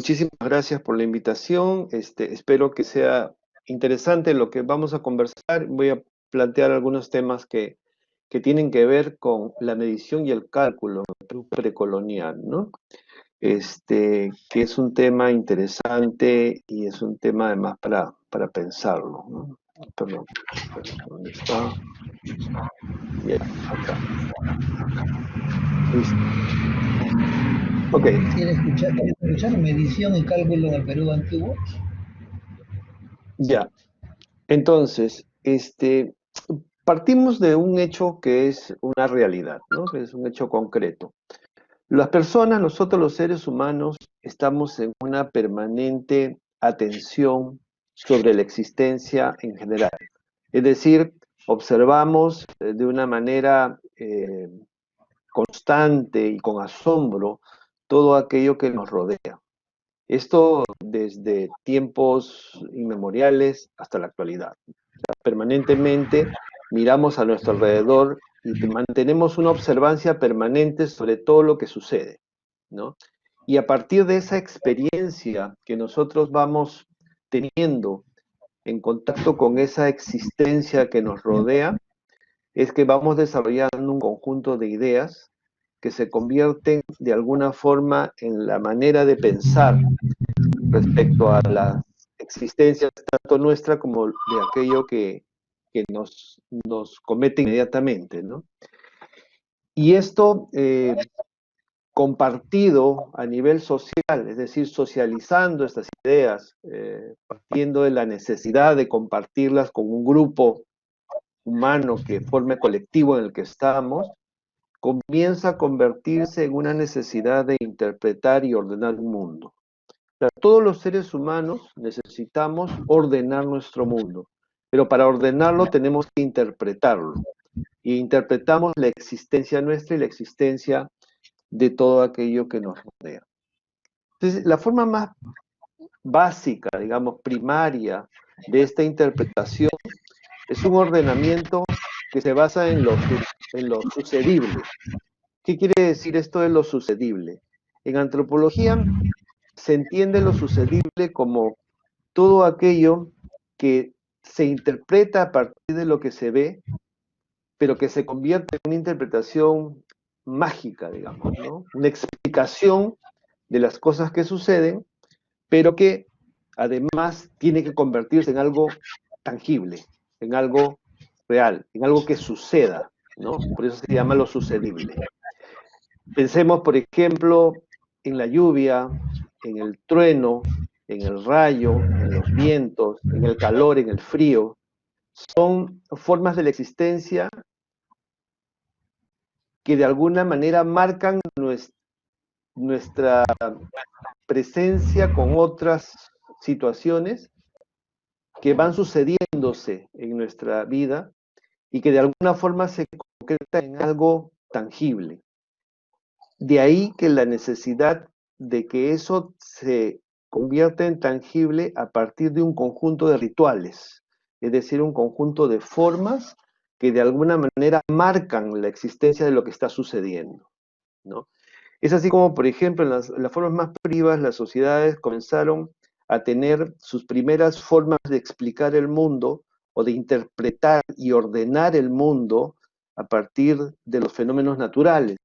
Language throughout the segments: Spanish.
Muchísimas gracias por la invitación. Espero que sea interesante lo que vamos a conversar. Voy a plantear algunos temas que tienen que ver con la medición y el cálculo en el Perú precolonial, ¿no? Que es un tema interesante y es un tema además para pensarlo, ¿no? Perdón, ¿dónde está? Ya, acá. Listo. Ok, ¿Quiere escuchar medición y cálculo del Perú antiguo? ya. Entonces, partimos de un hecho que es una realidad, ¿no? Que es un hecho concreto. Las personas, nosotros los seres humanos, estamos en una permanente atención sobre la existencia en general. Es decir, observamos de una manera constante y con asombro todo aquello que nos rodea. Esto desde tiempos inmemoriales hasta la actualidad. Permanentemente miramos a nuestro alrededor y mantenemos una observancia permanente sobre todo lo que sucede, ¿no? Y a partir de esa experiencia que nosotros vamos teniendo en contacto con esa existencia que nos rodea, es que vamos desarrollando un conjunto de ideas que se convierten de alguna forma en la manera de pensar respecto a la existencia tanto nuestra como de aquello que nos comete inmediatamente, ¿no? Y esto compartido a nivel social, es decir, socializando estas ideas, partiendo de la necesidad de compartirlas con un grupo humano que forme colectivo en el que estamos, comienza a convertirse en una necesidad de interpretar y ordenar un mundo. Sea, todos los seres humanos necesitamos ordenar nuestro mundo, pero para ordenarlo tenemos que interpretarlo. Y interpretamos la existencia nuestra y la existencia de todo aquello que nos rodea. Entonces, la forma más básica, digamos, primaria de esta interpretación es un ordenamiento que se basa en lo sucedible. ¿Qué quiere decir esto de lo sucedible? En antropología se entiende lo sucedible como todo aquello que se interpreta a partir de lo que se ve, pero que se convierte en una interpretación mágica, digamos, ¿no? Una explicación de las cosas que suceden, pero que además tiene que convertirse en algo tangible, en algo real, en algo que suceda, ¿no? Por eso se llama lo sucedible. Pensemos, por ejemplo, en la lluvia, en el trueno, en el rayo, en los vientos, en el calor, en el frío. Son formas de la existencia que de alguna manera marcan nuestra presencia con otras situaciones que van sucediéndose en nuestra vida y que de alguna forma se concretan en algo tangible. De ahí que la necesidad de que eso se convierta en tangible a partir de un conjunto de rituales, es decir, un conjunto de formas que de alguna manera marcan la existencia de lo que está sucediendo, ¿no? Es así como, por ejemplo, en las formas más primitivas, las sociedades comenzaron a tener sus primeras formas de explicar el mundo o de interpretar y ordenar el mundo a partir de los fenómenos naturales.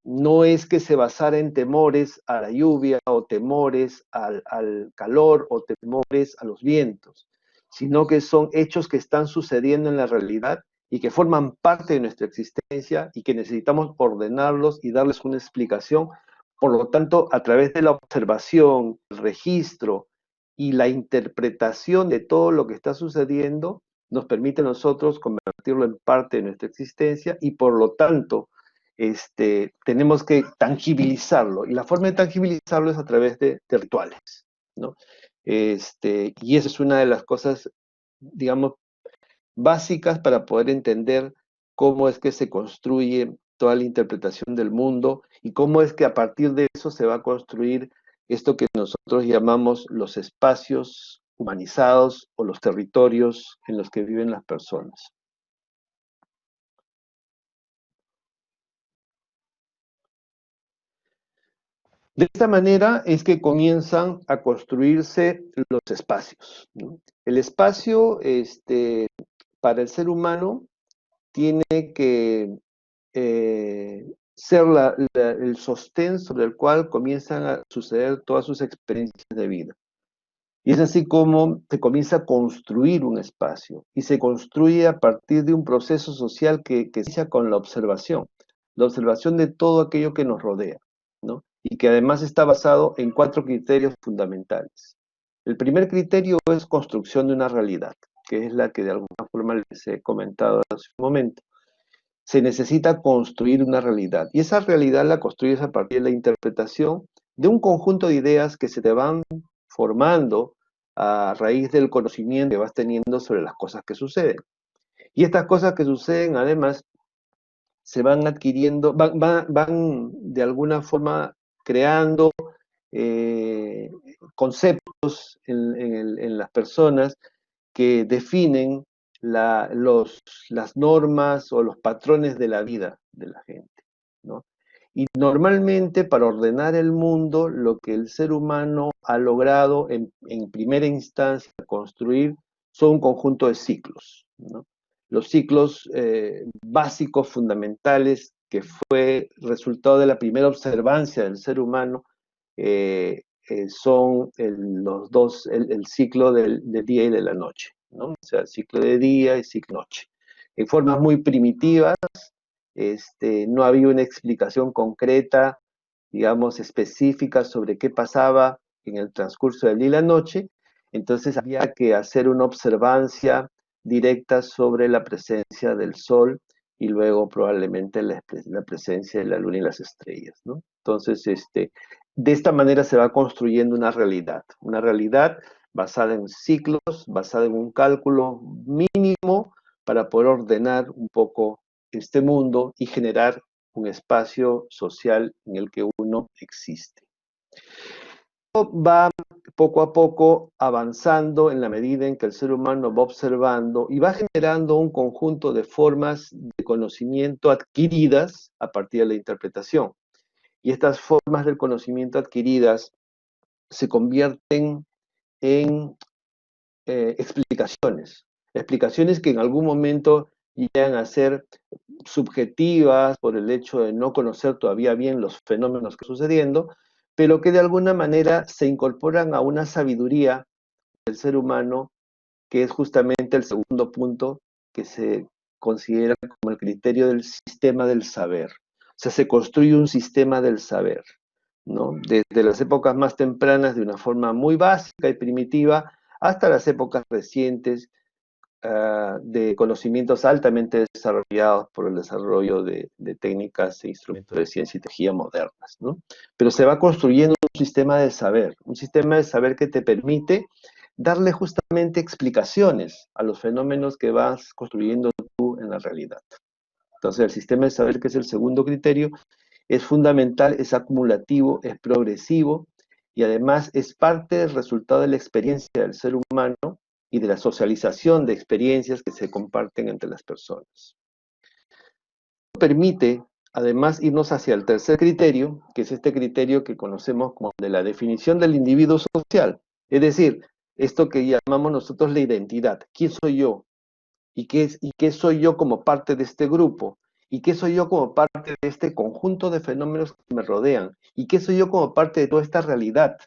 No es que se basara en temores a la lluvia o temores al calor o temores a los vientos, sino que son hechos que están sucediendo en la realidad y que forman parte de nuestra existencia y que necesitamos ordenarlos y darles una explicación. Por lo tanto, a través de la observación, el registro y la interpretación de todo lo que está sucediendo, nos permite a nosotros convertirlo en parte de nuestra existencia y por lo tanto tenemos que tangibilizarlo. Y la forma de tangibilizarlo es a través de rituales, ¿no? Y esa es una de las cosas, digamos, básicas para poder entender cómo es que se construye toda la interpretación del mundo y cómo es que a partir de eso se va a construir esto que nosotros llamamos los espacios humanizados o los territorios en los que viven las personas. De esta manera es que comienzan a construirse los espacios, ¿no? El espacio, para el ser humano tiene que ser el sostén sobre el cual comienzan a suceder todas sus experiencias de vida. Y es así como se comienza a construir un espacio y se construye a partir de un proceso social que inicia con la observación de todo aquello que nos rodea, ¿no? Y que además está basado en 4 criterios fundamentales. El primer criterio es construcción de una realidad, que es la que de alguna forma les he comentado hace un momento. Se necesita construir una realidad y esa realidad la construyes a partir de la interpretación de un conjunto de ideas que se te van formando a raíz del conocimiento que vas teniendo sobre las cosas que suceden. Y estas cosas que suceden, además, se van adquiriendo, van de alguna forma creando eh, conceptos en las personas que definen las normas o los patrones de la vida de la gente, ¿no? Y normalmente para ordenar el mundo, lo que el ser humano ha logrado en primera instancia construir son un conjunto de ciclos, ¿no? Los ciclos básicos, fundamentales, que fue resultado de la primera observancia del ser humano, son el ciclo del día y de la noche, ¿no? O sea, ciclo de día y ciclo de noche. En formas muy primitivas, no había una explicación concreta, digamos, específica sobre qué pasaba en el transcurso del día y la noche, entonces había que hacer una observancia directa sobre la presencia del sol y luego probablemente la presencia de la luna y las estrellas, ¿no? Entonces, de esta manera se va construyendo una realidad basada en ciclos, basada en un cálculo mínimo para poder ordenar un poco este mundo y generar un espacio social en el que uno existe. Va poco a poco avanzando en la medida en que el ser humano va observando y va generando un conjunto de formas de conocimiento adquiridas a partir de la interpretación. Y estas formas del conocimiento adquiridas se convierten en explicaciones que en algún momento llegan a ser subjetivas por el hecho de no conocer todavía bien los fenómenos que están sucediendo, pero que de alguna manera se incorporan a una sabiduría del ser humano, que es justamente el segundo punto que se considera como el criterio del sistema del saber. O sea, se construye un sistema del saber, ¿no? Desde las épocas más tempranas de una forma muy básica y primitiva hasta las épocas recientes de conocimientos altamente desarrollados por el desarrollo de técnicas e instrumentos de ciencia y tecnología modernas, ¿no? Pero se va construyendo un sistema de saber que te permite darle justamente explicaciones a los fenómenos que vas construyendo tú en la realidad. Entonces, el sistema de saber, que es el segundo criterio, es fundamental, es acumulativo, es progresivo y además es parte del resultado de la experiencia del ser humano y de la socialización de experiencias que se comparten entre las personas. Permite, además, irnos hacia el tercer criterio, que es este criterio que conocemos como de la definición del individuo social. Es decir, esto que llamamos nosotros la identidad. ¿Quién soy yo? ¿Y qué soy yo como parte de este grupo? ¿Y qué soy yo como parte de este conjunto de fenómenos que me rodean? ¿Y qué soy yo como parte de toda esta realidad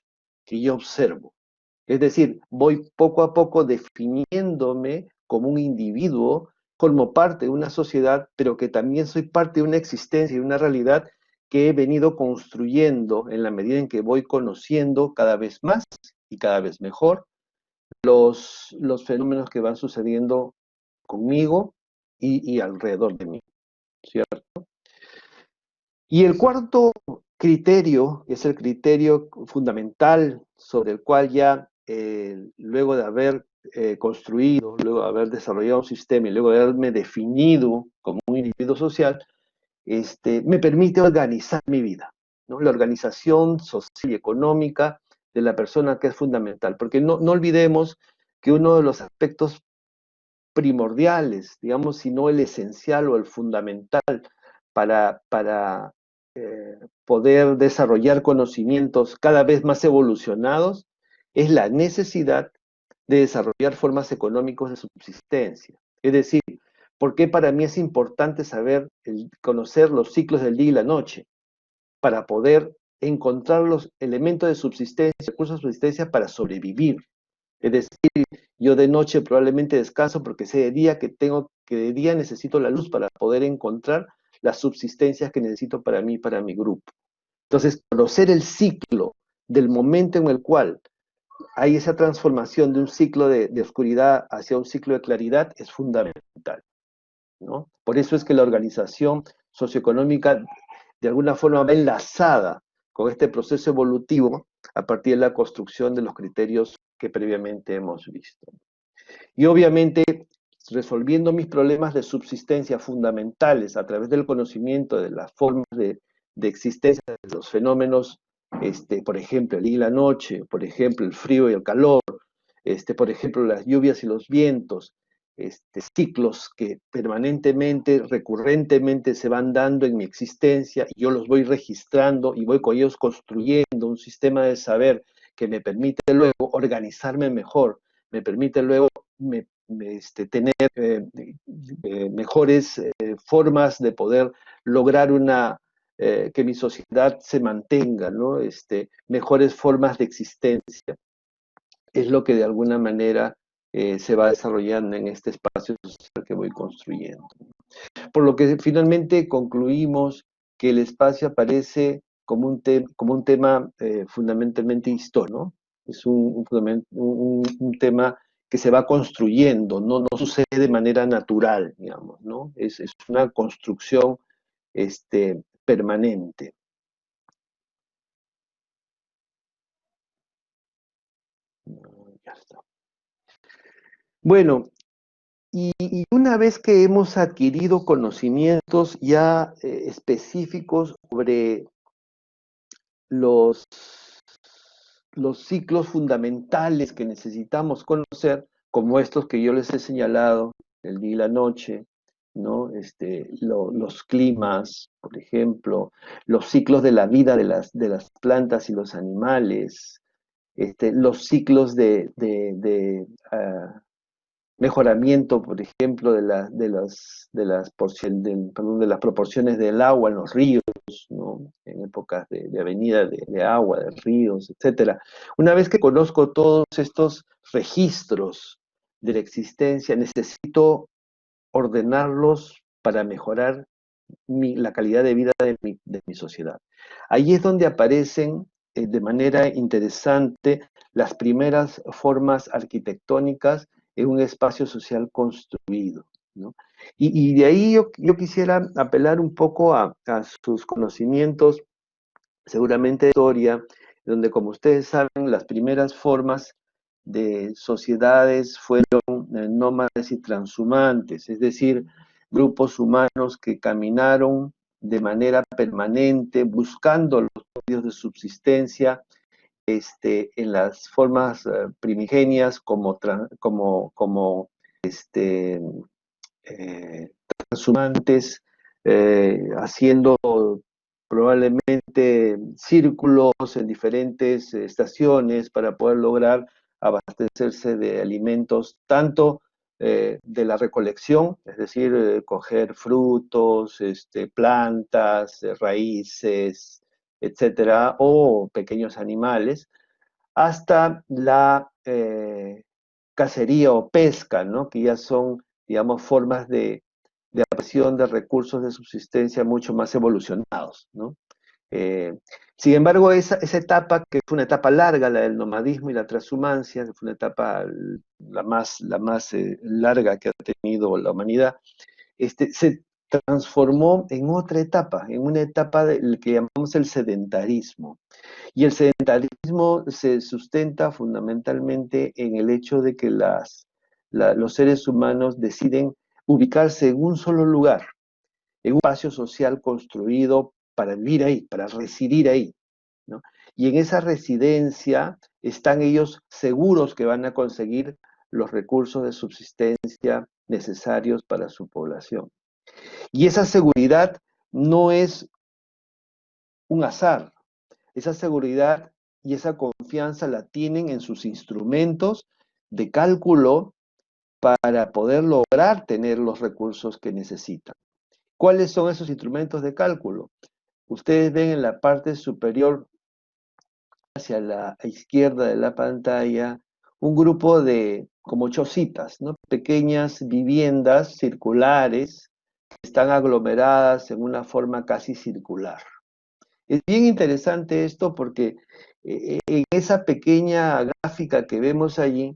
que yo observo? Es decir, voy poco a poco definiéndome como un individuo, como parte de una sociedad, pero que también soy parte de una existencia y una realidad que he venido construyendo en la medida en que voy conociendo cada vez más y cada vez mejor los fenómenos que van sucediendo conmigo y alrededor de mí, ¿cierto? Y el cuarto criterio es el criterio fundamental sobre el cual ya luego de haber construido, luego de haber desarrollado un sistema y luego de haberme definido como un individuo social, me permite organizar mi vida, ¿no? La organización social y económica de la persona, que es fundamental, porque no olvidemos que uno de los aspectos primordiales, digamos, si no el esencial o el fundamental para poder desarrollar conocimientos cada vez más evolucionados es la necesidad de desarrollar formas económicas de subsistencia. Es decir, ¿por qué para mí es importante saber, conocer los ciclos del día y la noche? Para poder encontrar los elementos de subsistencia, recursos de subsistencia para sobrevivir. Es decir, yo de noche probablemente descanso porque sé de día que de día necesito la luz para poder encontrar las subsistencias que necesito para mí y para mi grupo. Entonces, conocer el ciclo del momento en el cual hay esa transformación de un ciclo de oscuridad hacia un ciclo de claridad es fundamental, ¿no? Por eso es que la organización socioeconómica de alguna forma va enlazada con este proceso evolutivo a partir de la construcción de los criterios que previamente hemos visto. Y obviamente, resolviendo mis problemas de subsistencia fundamentales a través del conocimiento de las formas de existencia de los fenómenos, por ejemplo, el día y la noche, por ejemplo, el frío y el calor, por ejemplo, las lluvias y los vientos, ciclos que permanentemente, recurrentemente se van dando en mi existencia, y yo los voy registrando y voy con ellos construyendo un sistema de saber que me permite luego organizarme mejor, me permite luego tener mejores formas de poder lograr que mi sociedad se mantenga, ¿no? Mejores formas de existencia. Es lo que de alguna manera se va desarrollando en este espacio social que voy construyendo. Por lo que finalmente concluimos que el espacio aparece como un tema fundamentalmente histórico, ¿no? Es un tema que se va construyendo, no sucede de manera natural, digamos, ¿no? Es una construcción permanente. Ya está. Bueno, y una vez que hemos adquirido conocimientos ya específicos sobre los, los ciclos fundamentales que necesitamos conocer, como estos que yo les he señalado, el día y la noche, ¿no? Los climas, por ejemplo, los ciclos de la vida de las plantas y los animales, los ciclos de mejoramiento, por ejemplo, de las proporciones del agua en los ríos, ¿no? En épocas de avenida de agua, de ríos, etcétera. Una vez que conozco todos estos registros de la existencia, necesito ordenarlos para mejorar la calidad de vida de mi sociedad. Ahí es donde aparecen de manera interesante las primeras formas arquitectónicas en un espacio social construido, ¿no? Y de ahí yo quisiera apelar un poco a sus conocimientos, seguramente de historia, donde, como ustedes saben, las primeras formas de sociedades fueron nómadas y transhumantes, es decir, grupos humanos que caminaron de manera permanente buscando los medios de subsistencia en las formas primigenias este, transhumantes, haciendo probablemente círculos en diferentes estaciones para poder lograr abastecerse de alimentos, tanto de la recolección, es decir, coger frutos, plantas, raíces, etcétera, o pequeños animales, hasta la cacería o pesca, ¿no? Que ya son, digamos, formas de aparición de recursos de subsistencia mucho más evolucionados, ¿no? Eh, Sin embargo, esa etapa, que fue una etapa larga, la del nomadismo y la transhumancia, que fue una etapa la más larga que ha tenido la humanidad, se transformó en otra etapa, en una etapa del que llamamos el sedentarismo. Y el sedentarismo se sustenta fundamentalmente en el hecho de que los seres humanos deciden ubicarse en un solo lugar, en un espacio social construido para vivir ahí, para residir ahí, ¿no? Y en esa residencia están ellos seguros que van a conseguir los recursos de subsistencia necesarios para su población. Y esa seguridad no es un azar. Esa seguridad y esa confianza la tienen en sus instrumentos de cálculo para poder lograr tener los recursos que necesitan. ¿Cuáles son esos instrumentos de cálculo? Ustedes ven en la parte superior hacia la izquierda de la pantalla un grupo de como chocitas, ¿no? Pequeñas viviendas circulares que están aglomeradas en una forma casi circular. Es bien interesante esto porque en esa pequeña gráfica que vemos allí,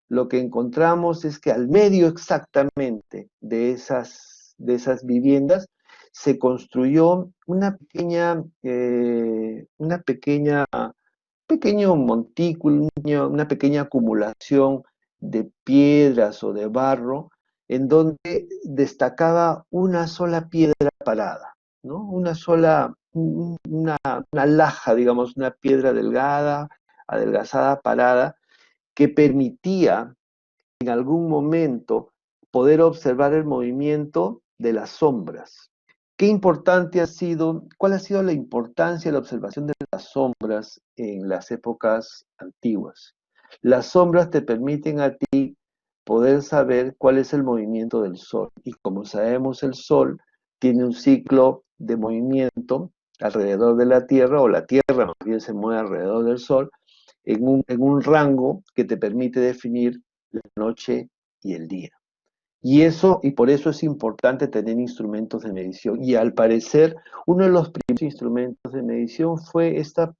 lo que encontramos es que al medio exactamente de esas viviendas se construyó una pequeño montículo, una pequeña acumulación de piedras o de barro, en donde destacaba una sola piedra parada, ¿no? Una laja, digamos, una piedra delgada, adelgazada, parada, que permitía en algún momento poder observar el movimiento de las sombras. ¿Qué importante ha sido, cuál ha sido la importancia de la observación de las sombras en las épocas antiguas? Las sombras te permiten a ti poder saber cuál es el movimiento del Sol. Y como sabemos, el Sol tiene un ciclo de movimiento alrededor de la Tierra, o la Tierra más bien se mueve alrededor del Sol, en un rango que te permite definir la noche y el día. Y por eso es importante tener instrumentos de medición. Y al parecer, uno de los primeros instrumentos de medición fue esta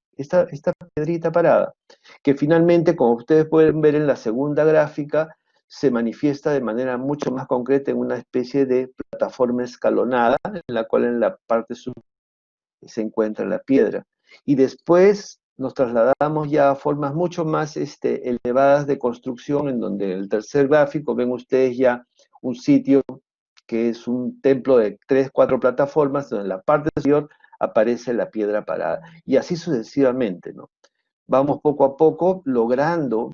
piedrita parada, que finalmente, como ustedes pueden ver en la segunda gráfica, se manifiesta de manera mucho más concreta en una especie de plataforma escalonada, en la cual en la parte superior se encuentra la piedra. Y después nos trasladamos ya a formas mucho más elevadas de construcción, en donde en el tercer gráfico ven ustedes ya un sitio que es un templo de 3, 4 plataformas, donde en la parte superior aparece la piedra parada. Y así sucesivamente, ¿no? Vamos poco a poco logrando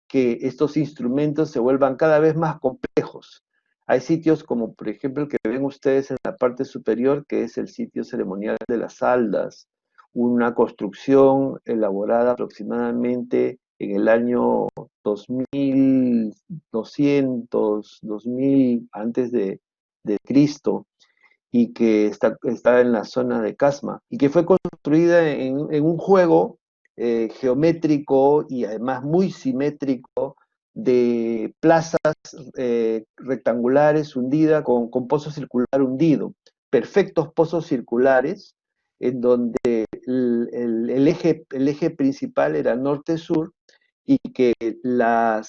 que estos instrumentos se vuelvan cada vez más complejos. Hay sitios como, por ejemplo, el que ven ustedes en la parte superior, que es el sitio ceremonial de las Saldas, una construcción elaborada aproximadamente en el año 2200, 2000 antes de Cristo, y que está en la zona de Casma, y que fue construida en un juego geométrico y además muy simétrico de plazas rectangulares hundidas con pozo circular hundido, perfectos pozos circulares en donde el eje principal era norte-sur y que la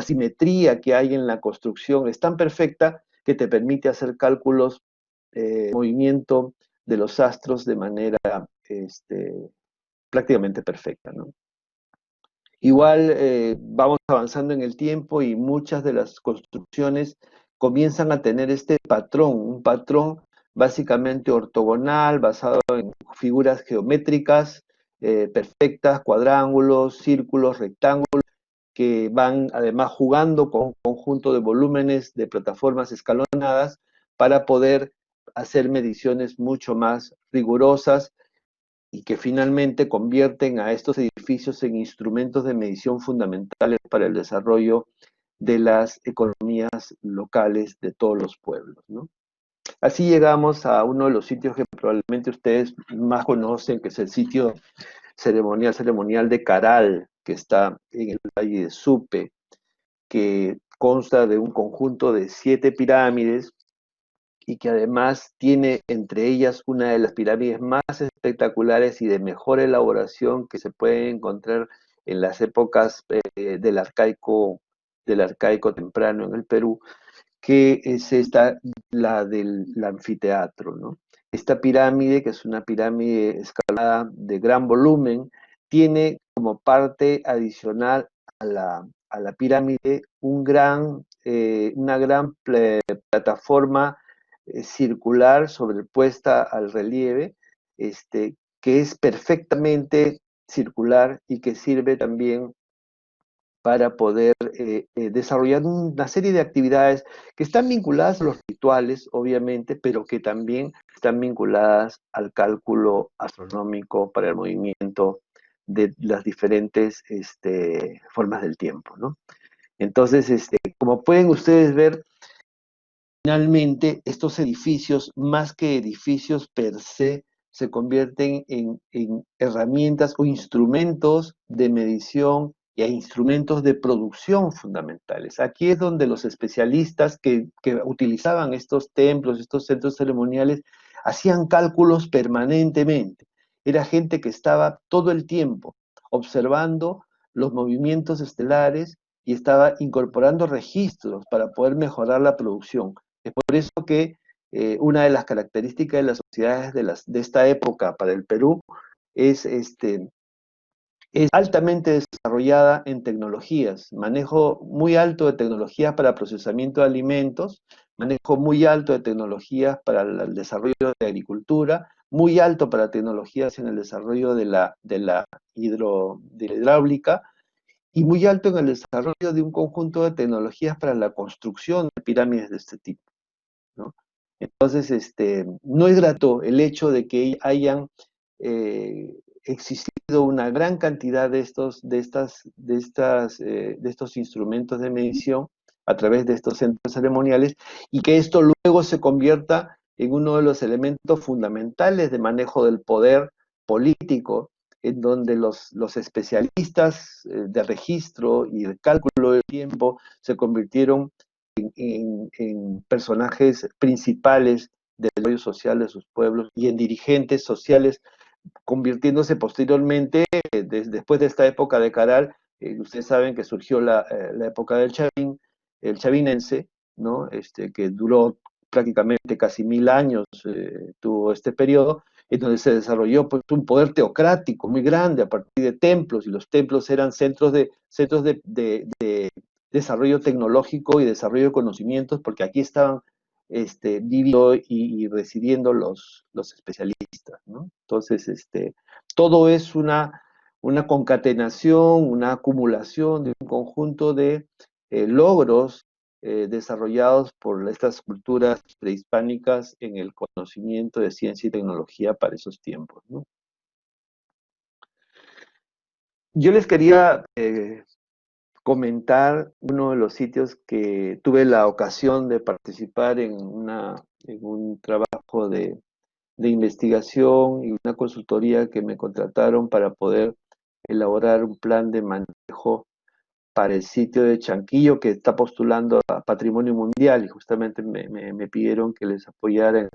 simetría que hay en la construcción es tan perfecta que te permite hacer cálculos de movimiento de los astros de manera prácticamente perfecta, ¿no? Igual vamos avanzando en el tiempo y muchas de las construcciones comienzan a tener este patrón, un patrón básicamente ortogonal, basado en figuras geométricas perfectas, cuadrángulos, círculos, rectángulos, que van además jugando con un conjunto de volúmenes de plataformas escalonadas para poder hacer mediciones mucho más rigurosas y que finalmente convierten a estos edificios en instrumentos de medición fundamentales para el desarrollo de las economías locales de todos los pueblos, ¿no? Así llegamos a uno de los sitios que probablemente ustedes más conocen, que es el sitio ceremonial de Caral, que está en el Valle de Supe, que consta de un conjunto de 7 pirámides y que además tiene entre ellas una de las pirámides más espectaculares y de mejor elaboración que se puede encontrar en las épocas del arcaico temprano en el Perú, que es la del anfiteatro, ¿no? Esta pirámide, que es una pirámide escalada de gran volumen, tiene como parte adicional a la pirámide una gran plataforma circular sobrepuesta al relieve, que es perfectamente circular y que sirve también para poder desarrollar una serie de actividades que están vinculadas a los rituales, obviamente, pero que también están vinculadas al cálculo astronómico para el movimiento de las diferentes formas del tiempo, ¿no? Entonces, como pueden ustedes ver, finalmente estos edificios, más que edificios per se, se convierten en herramientas o instrumentos de medición y a instrumentos de producción fundamentales. Aquí es donde los especialistas que utilizaban estos templos, estos centros ceremoniales, hacían cálculos permanentemente. Era gente que estaba todo el tiempo observando los movimientos estelares y estaba incorporando registros para poder mejorar la producción. Es por eso que una de las características de las sociedades de esta época para el Perú es, es altamente desarrollada en tecnologías, manejo muy alto de tecnologías para procesamiento de alimentos, manejo muy alto de tecnologías para el desarrollo de agricultura, muy alto para tecnologías en el desarrollo de la hidráulica, y muy alto en el desarrollo de un conjunto de tecnologías para la construcción de pirámides de este tipo, ¿no? Entonces, no es grato el hecho de que hayan existido una gran cantidad de estos instrumentos de medición a través de estos centros ceremoniales y que esto luego se convierta en uno de los elementos fundamentales de manejo del poder político, en donde los especialistas de registro y de cálculo del tiempo se convirtieron en personajes principales del desarrollo social de sus pueblos y en dirigentes sociales, convirtiéndose posteriormente, después de esta época de Caral, ustedes saben que surgió la época del Chavín, el chavinense, ¿no? Que duró prácticamente casi 1000 años, tuvo este periodo, en donde se desarrolló pues, un poder teocrático muy grande a partir de templos, y los templos eran centros de desarrollo tecnológico y desarrollo de conocimientos, porque aquí estaban viviendo y residiendo los especialistas, ¿no? Entonces, todo es una concatenación, una acumulación de un conjunto de logros desarrollados por estas culturas prehispánicas en el conocimiento de ciencia y tecnología para esos tiempos, ¿no? Yo les quería comentar uno de los sitios que tuve la ocasión de participar en un trabajo de investigación y una consultoría que me contrataron para poder elaborar un plan de manejo para el sitio de Chanquillo que está postulando a Patrimonio Mundial, y justamente me pidieron que les apoyara en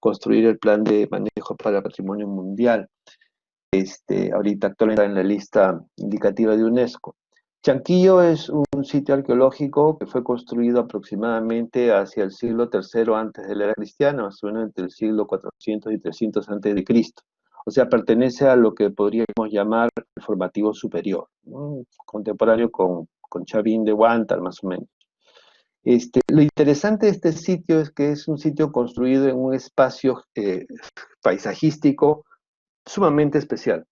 construir el plan de manejo para Patrimonio Mundial. Ahorita actualmente está en la lista indicativa de UNESCO. Chanquillo es un sitio arqueológico que fue construido aproximadamente hacia el siglo III antes de la era cristiana, más o menos entre el siglo 400 y 300 antes de Cristo. O sea, pertenece a lo que podríamos llamar el formativo superior, ¿no? Contemporáneo con Chavín de Huántar, más o menos. Lo interesante de este sitio es que es un sitio construido en un espacio paisajístico sumamente especial.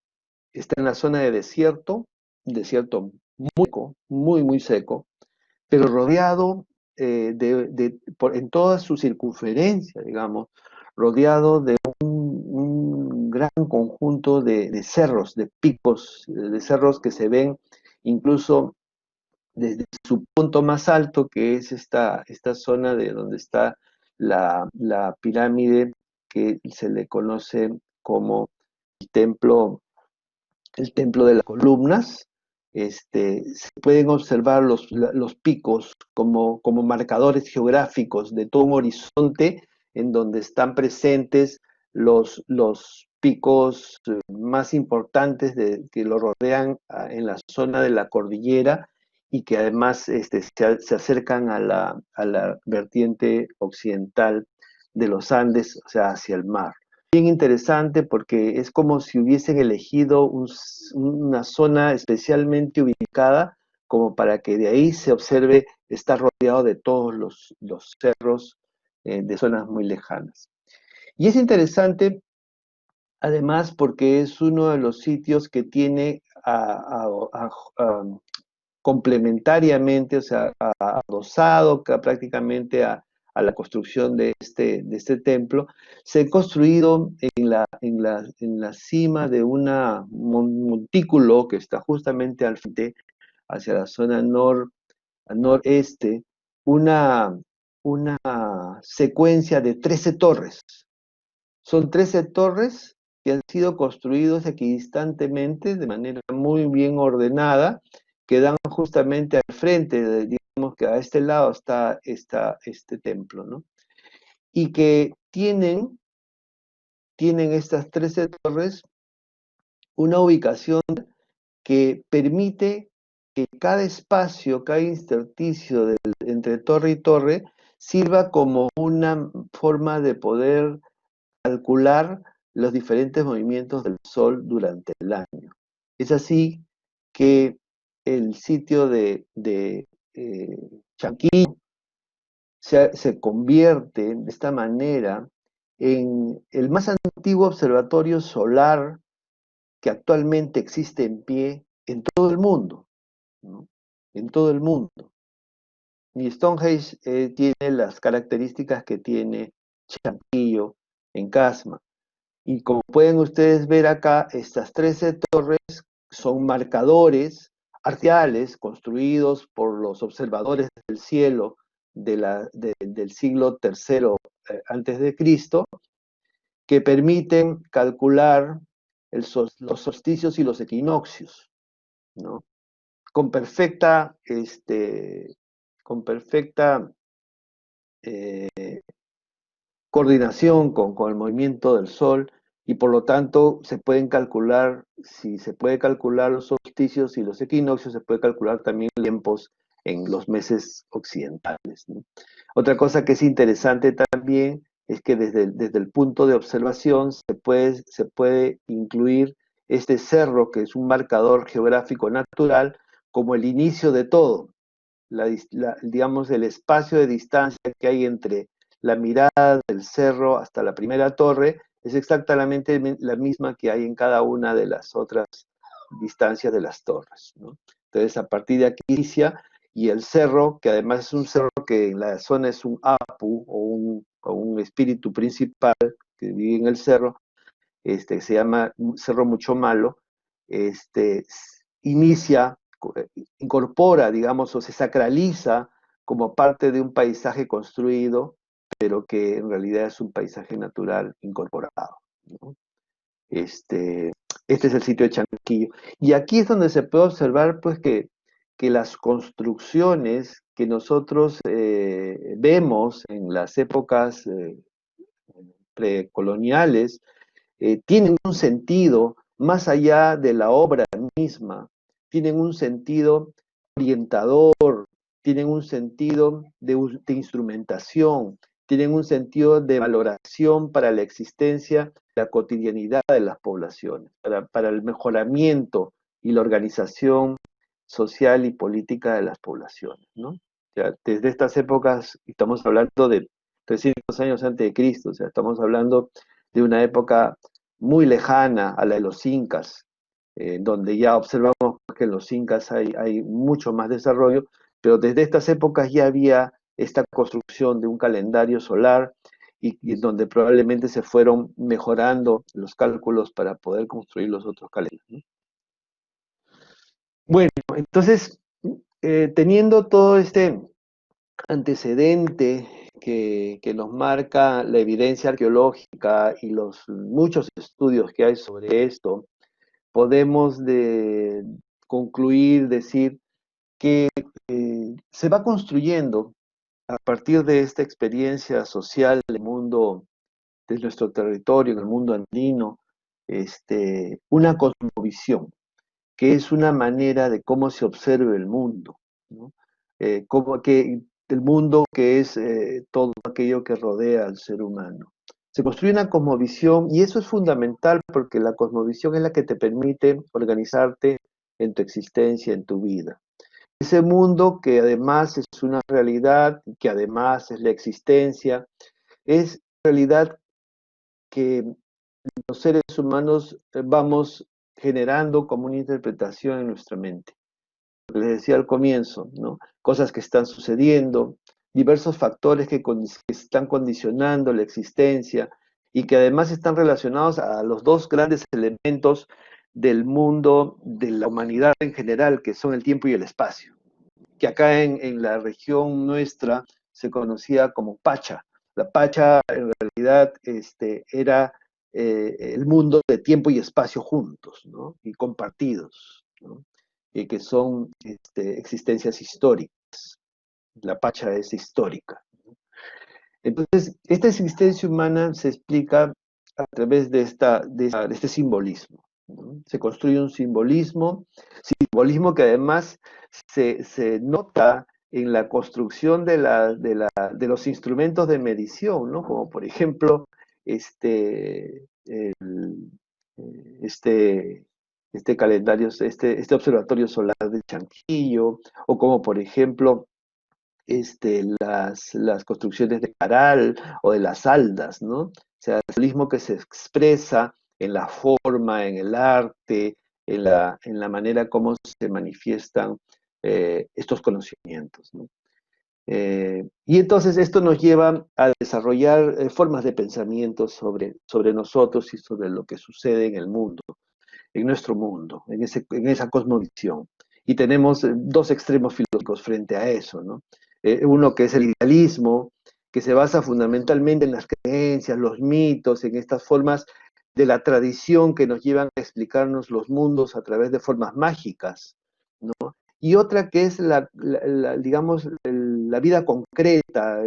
Está en la zona de desierto, un desierto muy, muy seco, pero rodeado en toda su circunferencia, digamos, rodeado de un gran conjunto de cerros, de picos, de cerros que se ven incluso desde su punto más alto, que es esta zona de donde está la pirámide que se le conoce como el templo el templo de las columnas. Se pueden observar los picos como marcadores geográficos de todo un horizonte en donde están presentes los picos más importantes que lo rodean en la zona de la cordillera, y que además se acercan a la vertiente occidental de los Andes, o sea, hacia el mar. Bien interesante porque es como si hubiesen elegido una zona especialmente ubicada como para que de ahí se observe estar rodeado de todos los cerros de zonas muy lejanas. Y es interesante Además, porque es uno de los sitios que tiene complementariamente, o sea, adosado prácticamente a la construcción de este templo, se ha construido en la cima de un montículo que está justamente al frente, hacia la zona noreste, una, una secuencia de 13 torres. Son 13 torres que han sido construidos equidistantemente de manera muy bien ordenada, que dan justamente al frente, digamos que a este lado está este templo, ¿no? Y que tienen estas 13 torres una ubicación que permite que cada espacio, cada intersticio entre torre y torre, sirva como una forma de poder calcular los diferentes movimientos del Sol durante el año. Es así que el sitio de Chanquillo se convierte de esta manera en el más antiguo observatorio solar que actualmente existe en pie en todo el mundo, ¿no? En todo el mundo. Y Stonehenge tiene las características que tiene Chanquillo en Casma. Y como pueden ustedes ver acá, estas 13 torres son marcadores artificiales construidos por los observadores del cielo del siglo III antes de Cristo, que permiten calcular los solsticios y los equinoccios, ¿no? Con perfecta, con perfecta coordinación con el movimiento del Sol, y por lo tanto se pueden calcular, si se puede calcular los solsticios y los equinoccios, se puede calcular también tiempos en los meses occidentales, ¿no? Otra cosa que es interesante también es que desde el punto de observación se puede incluir este cerro, que es un marcador geográfico natural, como el inicio de todo, digamos, el espacio de distancia que hay entre la mirada del cerro hasta la primera torre es exactamente la misma que hay en cada una de las otras distancias de las torres, ¿no? Entonces, a partir de aquí inicia, y el cerro, que además es un cerro que en la zona es un apu o un espíritu principal que vive en el cerro, se llama Cerro Mucho Malo, inicia, incorpora, digamos, o se sacraliza como parte de un paisaje construido, pero que en realidad es un paisaje natural incorporado, ¿no? Este es el sitio de Chanquillo. Y aquí es donde se puede observar, pues, que las construcciones que nosotros vemos en las épocas precoloniales, tienen un sentido más allá de la obra misma, tienen un sentido orientador, tienen un sentido de instrumentación, tienen un sentido de valoración para la existencia, la cotidianidad de las poblaciones, para el mejoramiento y la organización social y política de las poblaciones, ¿no? O sea, desde estas épocas, estamos hablando de 300 años antes de Cristo, o sea, estamos hablando de una época muy lejana a la de los incas, donde ya observamos que en los incas hay mucho más desarrollo, pero desde estas épocas ya había esta construcción de un calendario solar y donde probablemente se fueron mejorando los cálculos para poder construir los otros calendarios, ¿no? Bueno, entonces, teniendo todo este antecedente que nos marca la evidencia arqueológica y los muchos estudios que hay sobre esto, podemos concluir, decir que se va construyendo a partir de esta experiencia social del mundo, de nuestro territorio, en el mundo andino, una cosmovisión, que es una manera de cómo se observa el mundo, ¿no? Como que el mundo que es todo aquello que rodea al ser humano. Se construye una cosmovisión y eso es fundamental porque la cosmovisión es la que te permite organizarte en tu existencia, en tu vida. Ese mundo que además es una realidad, que además es la existencia, es realidad que los seres humanos vamos generando como una interpretación en nuestra mente. Lo que les decía al comienzo, ¿no? Cosas que están sucediendo, diversos factores que están condicionando la existencia y que además están relacionados a los dos grandes elementos del mundo, de la humanidad en general, que son el tiempo y el espacio, que acá en la región nuestra se conocía como Pacha. La Pacha en realidad era el mundo de tiempo y espacio juntos, ¿no? Y compartidos, ¿no? Y que son existencias históricas. La Pacha es histórica. Entonces, esta existencia humana se explica a través de este simbolismo, ¿no? Se construye un simbolismo que además se nota en la construcción de los instrumentos de medición, ¿no? Como por ejemplo, este, este calendario, este observatorio solar de Chanquillo, o como por ejemplo las construcciones de Caral o de las Aldas, ¿no? O sea, el simbolismo que se expresa en la forma, en el arte, en la manera como se manifiestan estos conocimientos, ¿no? Y entonces esto nos lleva a desarrollar formas de pensamiento sobre nosotros y sobre lo que sucede en el mundo, en nuestro mundo, en esa cosmovisión. Y tenemos dos extremos filosóficos frente a eso, ¿no? Uno que es el idealismo, que se basa fundamentalmente en las creencias, los mitos, en estas formas de la tradición que nos llevan a explicarnos los mundos a través de formas mágicas, ¿no? Y otra que es digamos, la vida concreta,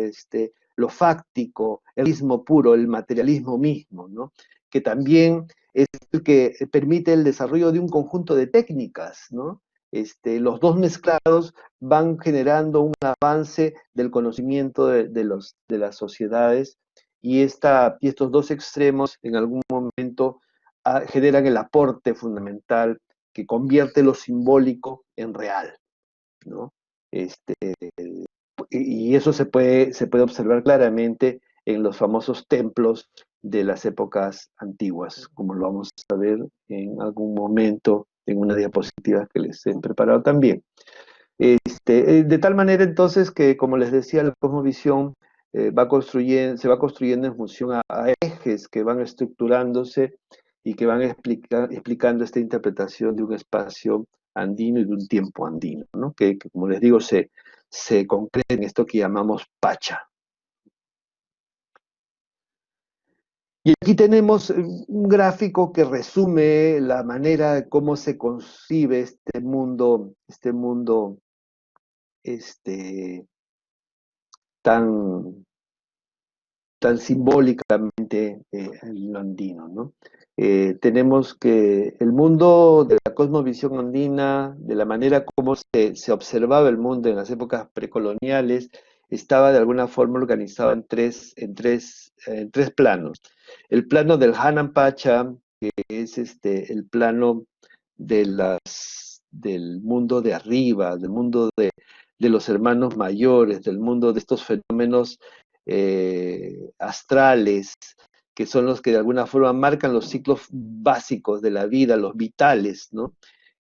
lo fáctico, el realismo puro, el materialismo mismo, ¿no? Que también es el que permite el desarrollo de un conjunto de técnicas, ¿no? Los dos mezclados van generando un avance del conocimiento de las sociedades y estos dos extremos en algún momento generan el aporte fundamental que convierte lo simbólico en real, ¿no? Y eso se puede observar claramente en los famosos templos de las épocas antiguas, como lo vamos a ver en algún momento en una diapositiva que les he preparado también. De tal manera entonces que, como les decía, la cosmovisión se va construyendo en función a ejes que van estructurándose y que van explicando esta interpretación de un espacio andino y de un tiempo andino, ¿no? Que, como les digo, se concreta en esto que llamamos Pacha. Y aquí tenemos un gráfico que resume la manera de cómo se concibe este, tan, tan simbólicamente en lo andino, ¿no? Tenemos que el mundo de la cosmovisión andina, de la manera como se observaba el mundo en las épocas precoloniales, estaba de alguna forma organizado en tres planos. El plano del Hanan Pacha, que es el plano del mundo de arriba, del mundo de los hermanos mayores, del mundo de estos fenómenos astrales, que son los que de alguna forma marcan los ciclos básicos de la vida, los vitales, ¿no?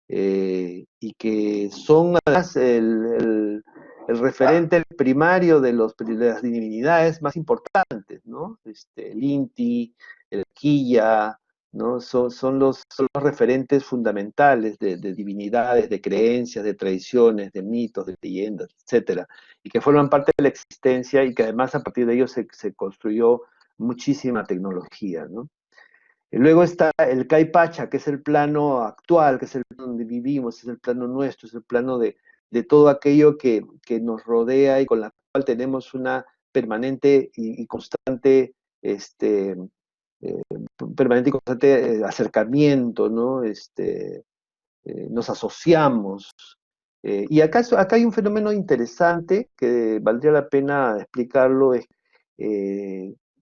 Y que son además el referente primario de las divinidades más importantes, ¿no? El Inti, el Quilla, ¿no? Son los referentes fundamentales de divinidades, de creencias, de tradiciones, de mitos, de leyendas, etcétera, y que forman parte de la existencia y que además a partir de ellos se construyó muchísima tecnología, ¿no? Y luego está el Caipacha, que es el plano actual, que es el plano donde vivimos, es el plano nuestro, es el plano de todo aquello que nos rodea y con la cual tenemos una permanente y constante, eh, acercamiento, ¿no? Nos asociamos. Y acá hay un fenómeno interesante que valdría la pena explicarlo, es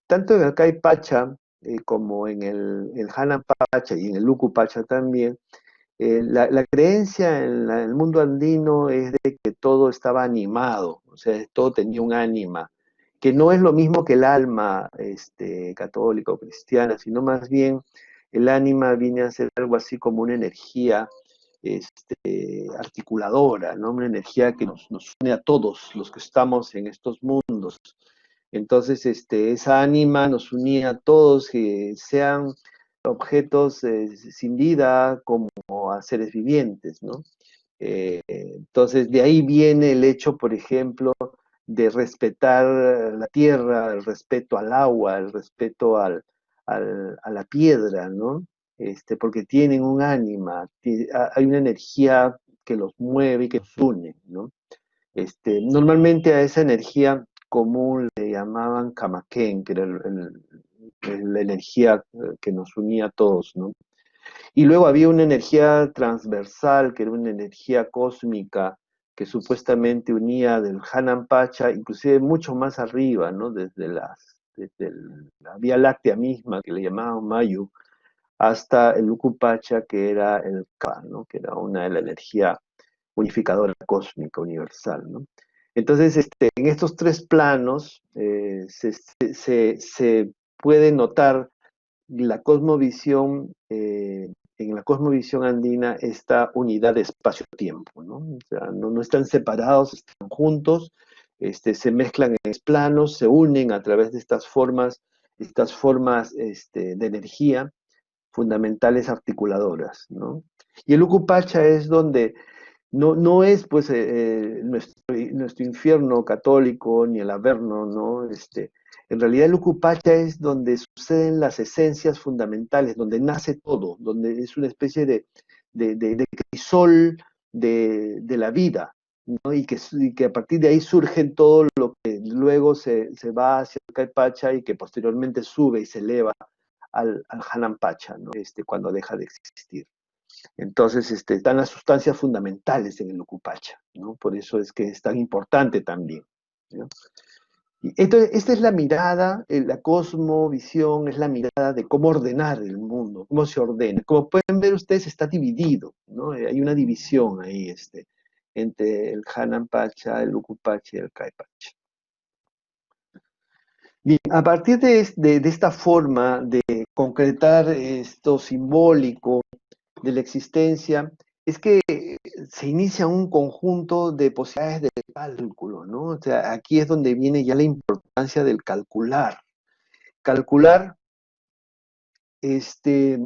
tanto en el Caipacha como en el Hanan Pacha y en el Luku Pacha también, la creencia en el mundo andino es de que todo estaba animado, o sea, todo tenía un ánima, que no es lo mismo que el alma católica o cristiana, sino más bien el ánima viene a ser algo así como una energía articuladora, ¿no? Una energía que nos une a todos los que estamos en estos mundos. Entonces, esa ánima nos unía a todos, que sean objetos sin vida como a seres vivientes, ¿no? Entonces, de ahí viene el hecho, por ejemplo, de respetar la tierra, el respeto al agua, el respeto a la piedra, ¿no? Porque tienen un ánima, hay una energía que los mueve y que los une, ¿no? Normalmente a esa energía común le llamaban Kamaken, que era la energía que nos unía a todos, ¿no? Y luego había una energía transversal, que era una energía cósmica, que supuestamente unía del Hanan Pacha, inclusive mucho más arriba, ¿no? Desde la Vía Láctea misma, que le llamaban Mayu, hasta el Ukupacha, que era el Ka, ¿no? Que era una de la energía unificadora cósmica universal, ¿no? Entonces, en estos tres planos se puede notar la cosmovisión, en la cosmovisión andina, esta unidad de espacio-tiempo, ¿no? O sea, no están separados, están juntos, se mezclan en planos, se unen a través de estas formas de energía fundamentales articuladoras, ¿no? Y el Ukupacha es donde no es pues nuestro infierno católico ni el Averno, ¿no? En realidad el Ukupacha es donde suceden las esencias fundamentales, donde nace todo, donde es una especie de crisol de la vida, ¿no? Y que a partir de ahí surgen todo lo que luego se va hacia el Caipacha y que posteriormente sube y se eleva al Hanan Pacha, ¿no? Cuando deja de existir. Entonces, están las sustancias fundamentales en el Ukupacha, ¿no? Por eso es que es tan importante también, ¿no? Y entonces, esta es la mirada, la cosmovisión, es la mirada de cómo ordenar el mundo, cómo se ordena. Como pueden ver ustedes, está dividido, ¿no? Hay una división ahí, entre el Hanan Pacha, el Ukupacha y el Caipacha. Bien, a partir de esta forma de concretar esto simbólico de la existencia, es que se inicia un conjunto de posibilidades de cálculo, ¿no? O sea, aquí es donde viene ya la importancia del calcular. Calcular, este,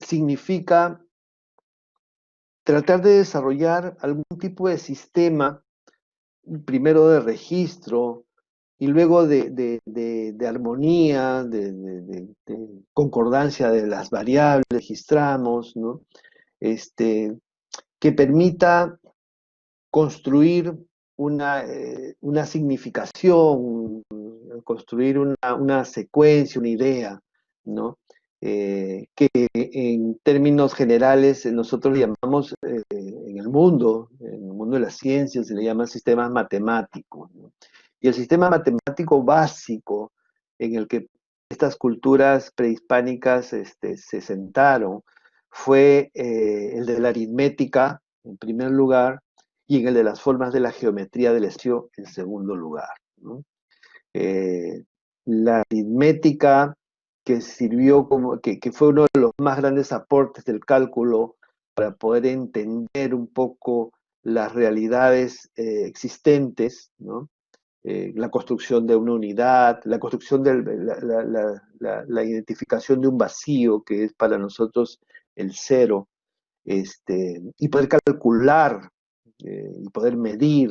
significa tratar de desarrollar algún tipo de sistema, primero de registro, y luego de armonía, de concordancia de las variables, registramos, ¿no? Que permita construir una significación, construir una secuencia, una idea, ¿no? Que en términos generales nosotros le llamamos en el mundo de las ciencias, se le llama sistemas matemáticos, ¿no? Y el sistema matemático básico en el que estas culturas prehispánicas se sentaron fue el de la aritmética, en primer lugar, y en el de las formas de la geometría del espacio en segundo lugar, ¿no? Eh, la aritmética que sirvió que fue uno de los más grandes aportes del cálculo para poder entender un poco las realidades existentes, ¿no? La construcción de una unidad, la construcción de la identificación de un vacío que es para nosotros el cero, y poder calcular y poder medir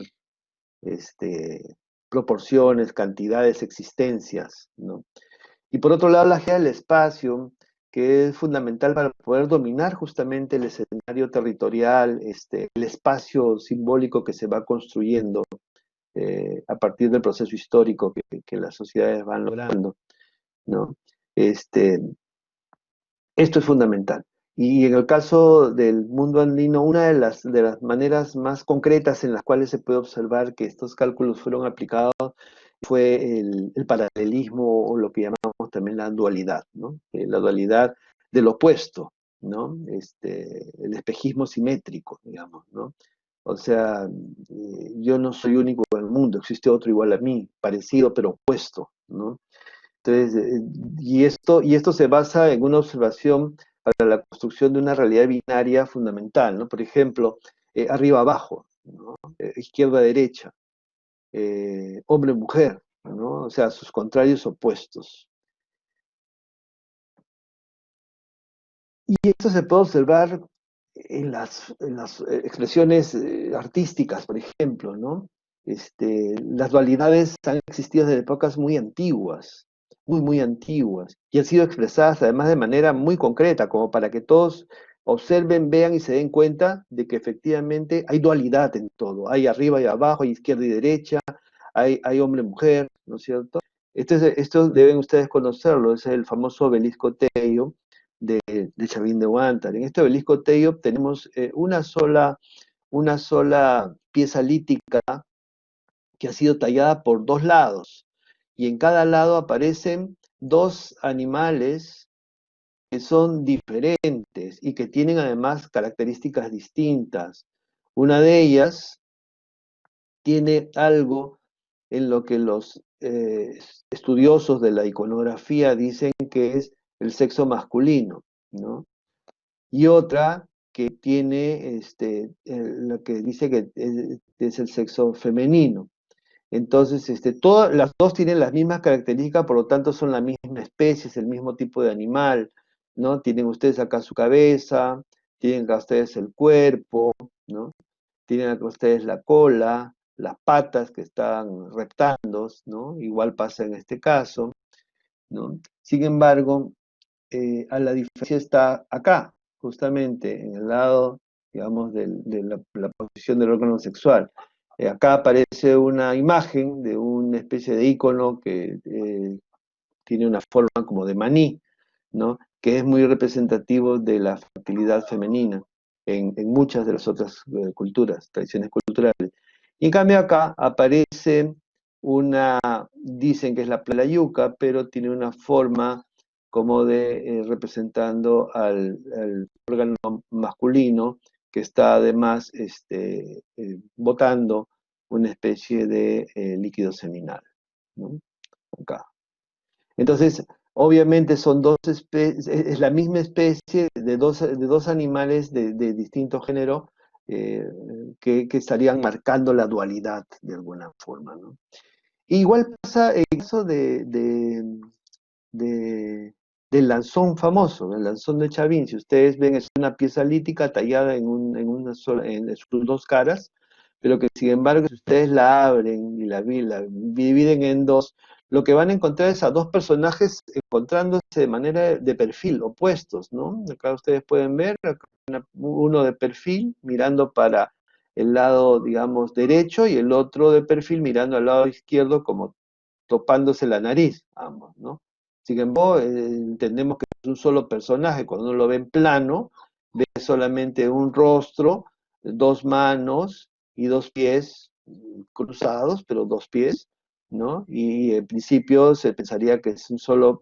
este, proporciones, cantidades, existencias, ¿no? Y por otro lado, la gea del espacio, que es fundamental para poder dominar justamente el escenario territorial, el espacio simbólico que se va construyendo a partir del proceso histórico que las sociedades van logrando, ¿no? Este, Esto es fundamental. Y en el caso del mundo andino, una de las maneras más concretas en las cuales se puede observar que estos cálculos fueron aplicados fue el paralelismo o lo que llamamos también la dualidad, ¿no? La dualidad del opuesto, ¿no? El espejismo simétrico, digamos, ¿no? O sea, yo no soy único en el mundo, existe otro igual a mí, parecido pero opuesto, ¿no? Entonces, y esto se basa en una observación para la construcción de una realidad binaria fundamental, ¿no? Por ejemplo, arriba-abajo, ¿no? Izquierda-derecha, hombre-mujer, ¿no? O sea, sus contrarios opuestos. Y esto se puede observar en las expresiones artísticas, por ejemplo, ¿no? Las dualidades han existido desde épocas muy antiguas, muy, muy antiguas, y han sido expresadas además de manera muy concreta, como para que todos observen, vean y se den cuenta de que efectivamente hay dualidad en todo. Hay arriba y abajo, hay izquierda y derecha, hay hombre-mujer, ¿no es cierto? Esto deben ustedes conocerlo, es el famoso obelisco Tello de Chavín de Huántar. En este obelisco Tello tenemos una sola pieza lítica que ha sido tallada por dos lados, y en cada lado aparecen dos animales que son diferentes y que tienen además características distintas. Una de ellas tiene algo en lo que los estudiosos de la iconografía dicen que es el sexo masculino, ¿no? Y otra que tiene lo que dice que es el sexo femenino. Entonces, las dos tienen las mismas características, por lo tanto son la misma especie, es el mismo tipo de animal, ¿no? Tienen ustedes acá su cabeza, tienen acá ustedes el cuerpo, ¿no? Tienen acá ustedes la cola, las patas que están reptando, ¿no? Igual pasa en este caso, ¿no? Sin embargo, a la diferencia está acá, justamente en el lado, digamos, de la posición del órgano sexual. Acá aparece una imagen de una especie de ícono que tiene una forma como de maní, ¿no? Que es muy representativo de la fertilidad femenina en muchas de las otras culturas, tradiciones culturales. Y en cambio acá aparece dicen que es la yuca, pero tiene una forma como de representando al órgano masculino que está además botando una especie de líquido seminal, ¿no? Acá. Entonces, obviamente son dos especies, es la misma especie de dos animales de distinto género que estarían marcando la dualidad de alguna forma, ¿no? Igual pasa en el caso de- del lanzón famoso, el lanzón de Chavín. Si ustedes ven, es una pieza lítica tallada en sus dos caras, pero que sin embargo, si ustedes la abren y la dividen en dos, lo que van a encontrar es a dos personajes encontrándose de manera de perfil, opuestos, ¿no? Acá ustedes pueden ver acá uno de perfil mirando para el lado, digamos, derecho, y el otro de perfil mirando al lado izquierdo, como topándose la nariz, ambos, ¿no? Sin embargo, entendemos que es un solo personaje. Cuando uno lo ve en plano, ve solamente un rostro, dos manos y dos pies cruzados, pero dos pies, ¿no? Y en principio se pensaría que es un solo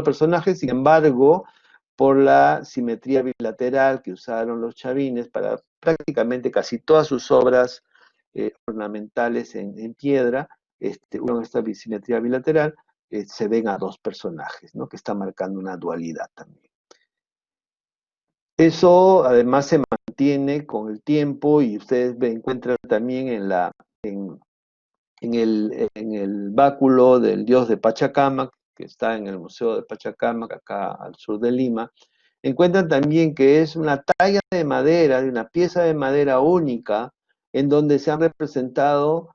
personaje. Sin embargo, por la simetría bilateral que usaron los chavines para prácticamente casi todas sus obras ornamentales en piedra, con esta simetría bilateral, se ven a dos personajes, ¿no? Que está marcando una dualidad también. Eso además se mantiene con el tiempo, y ustedes encuentran también en el báculo del dios de Pachacamac, que está en el Museo de Pachacamac, acá al sur de Lima. Encuentran también que es una talla de madera, de una pieza de madera única, en donde se han representado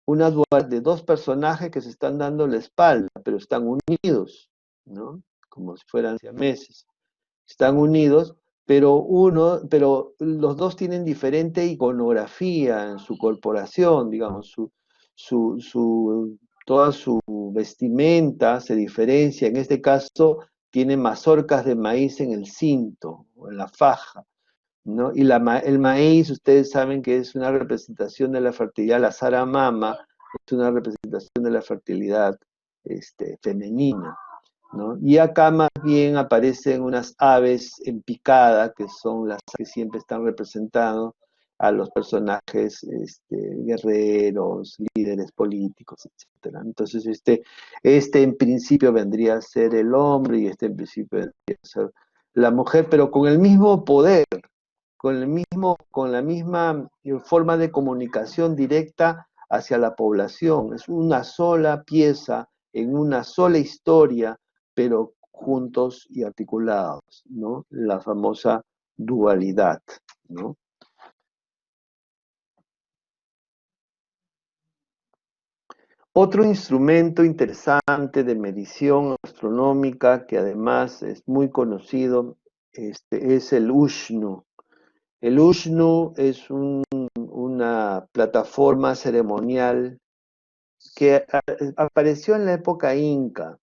una dualidad de dos personajes que se están dando la espalda, pero están unidos, ¿no? Como si fueran siameses. Están unidos, pero los dos tienen diferente iconografía en su corporación, digamos, toda su vestimenta se diferencia. En este caso, tiene mazorcas de maíz en el cinto o en la faja, ¿no? Y el maíz, ustedes saben que es una representación de la fertilidad, la saramama es una representación de la fertilidad femenina, ¿no? Y acá más bien aparecen unas aves en picada, que son las que siempre están representando a los personajes guerreros, líderes políticos, etcétera. Entonces, este en principio vendría a ser el hombre y este en principio vendría a ser la mujer, pero con el mismo poder, con la misma forma de comunicación directa hacia la población. Es una sola pieza, en una sola historia, pero juntos y articulados, ¿no? La famosa dualidad, ¿no? Otro instrumento interesante de medición astronómica que además es muy conocido es el Ushnu. El Ushnu es una plataforma ceremonial que apareció en la época inca.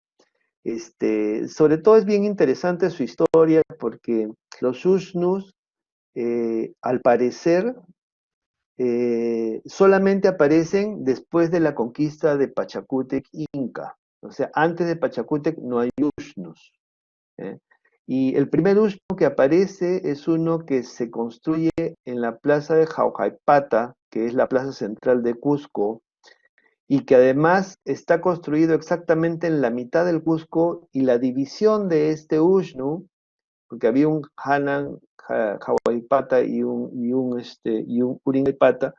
Sobre todo es bien interesante su historia porque los Ushnus, al parecer, solamente aparecen después de la conquista de Pachacútec inca. O sea, antes de Pachacútec no hay Ushnus. ¿Eh? Y el primer Ushnu que aparece es uno que se construye en la plaza de Jaujaipata, que es la plaza central de Cusco, y que además está construido exactamente en la mitad del Cusco, y la división de este Ushnu, porque había un Hanan, Jahuaypata y un Uringaypata,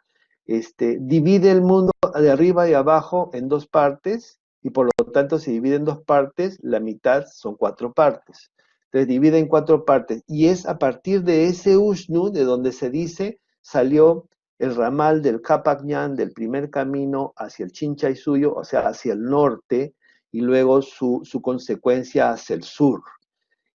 divide el mundo de arriba y abajo en dos partes, y por lo tanto se divide en dos partes, la mitad son cuatro partes. Entonces divide en cuatro partes, y es a partir de ese Ushnu de donde se dice salió el ramal del Capac Ñan, del primer camino hacia el Chinchaysuyo, o sea, hacia el norte, y luego su consecuencia hacia el sur.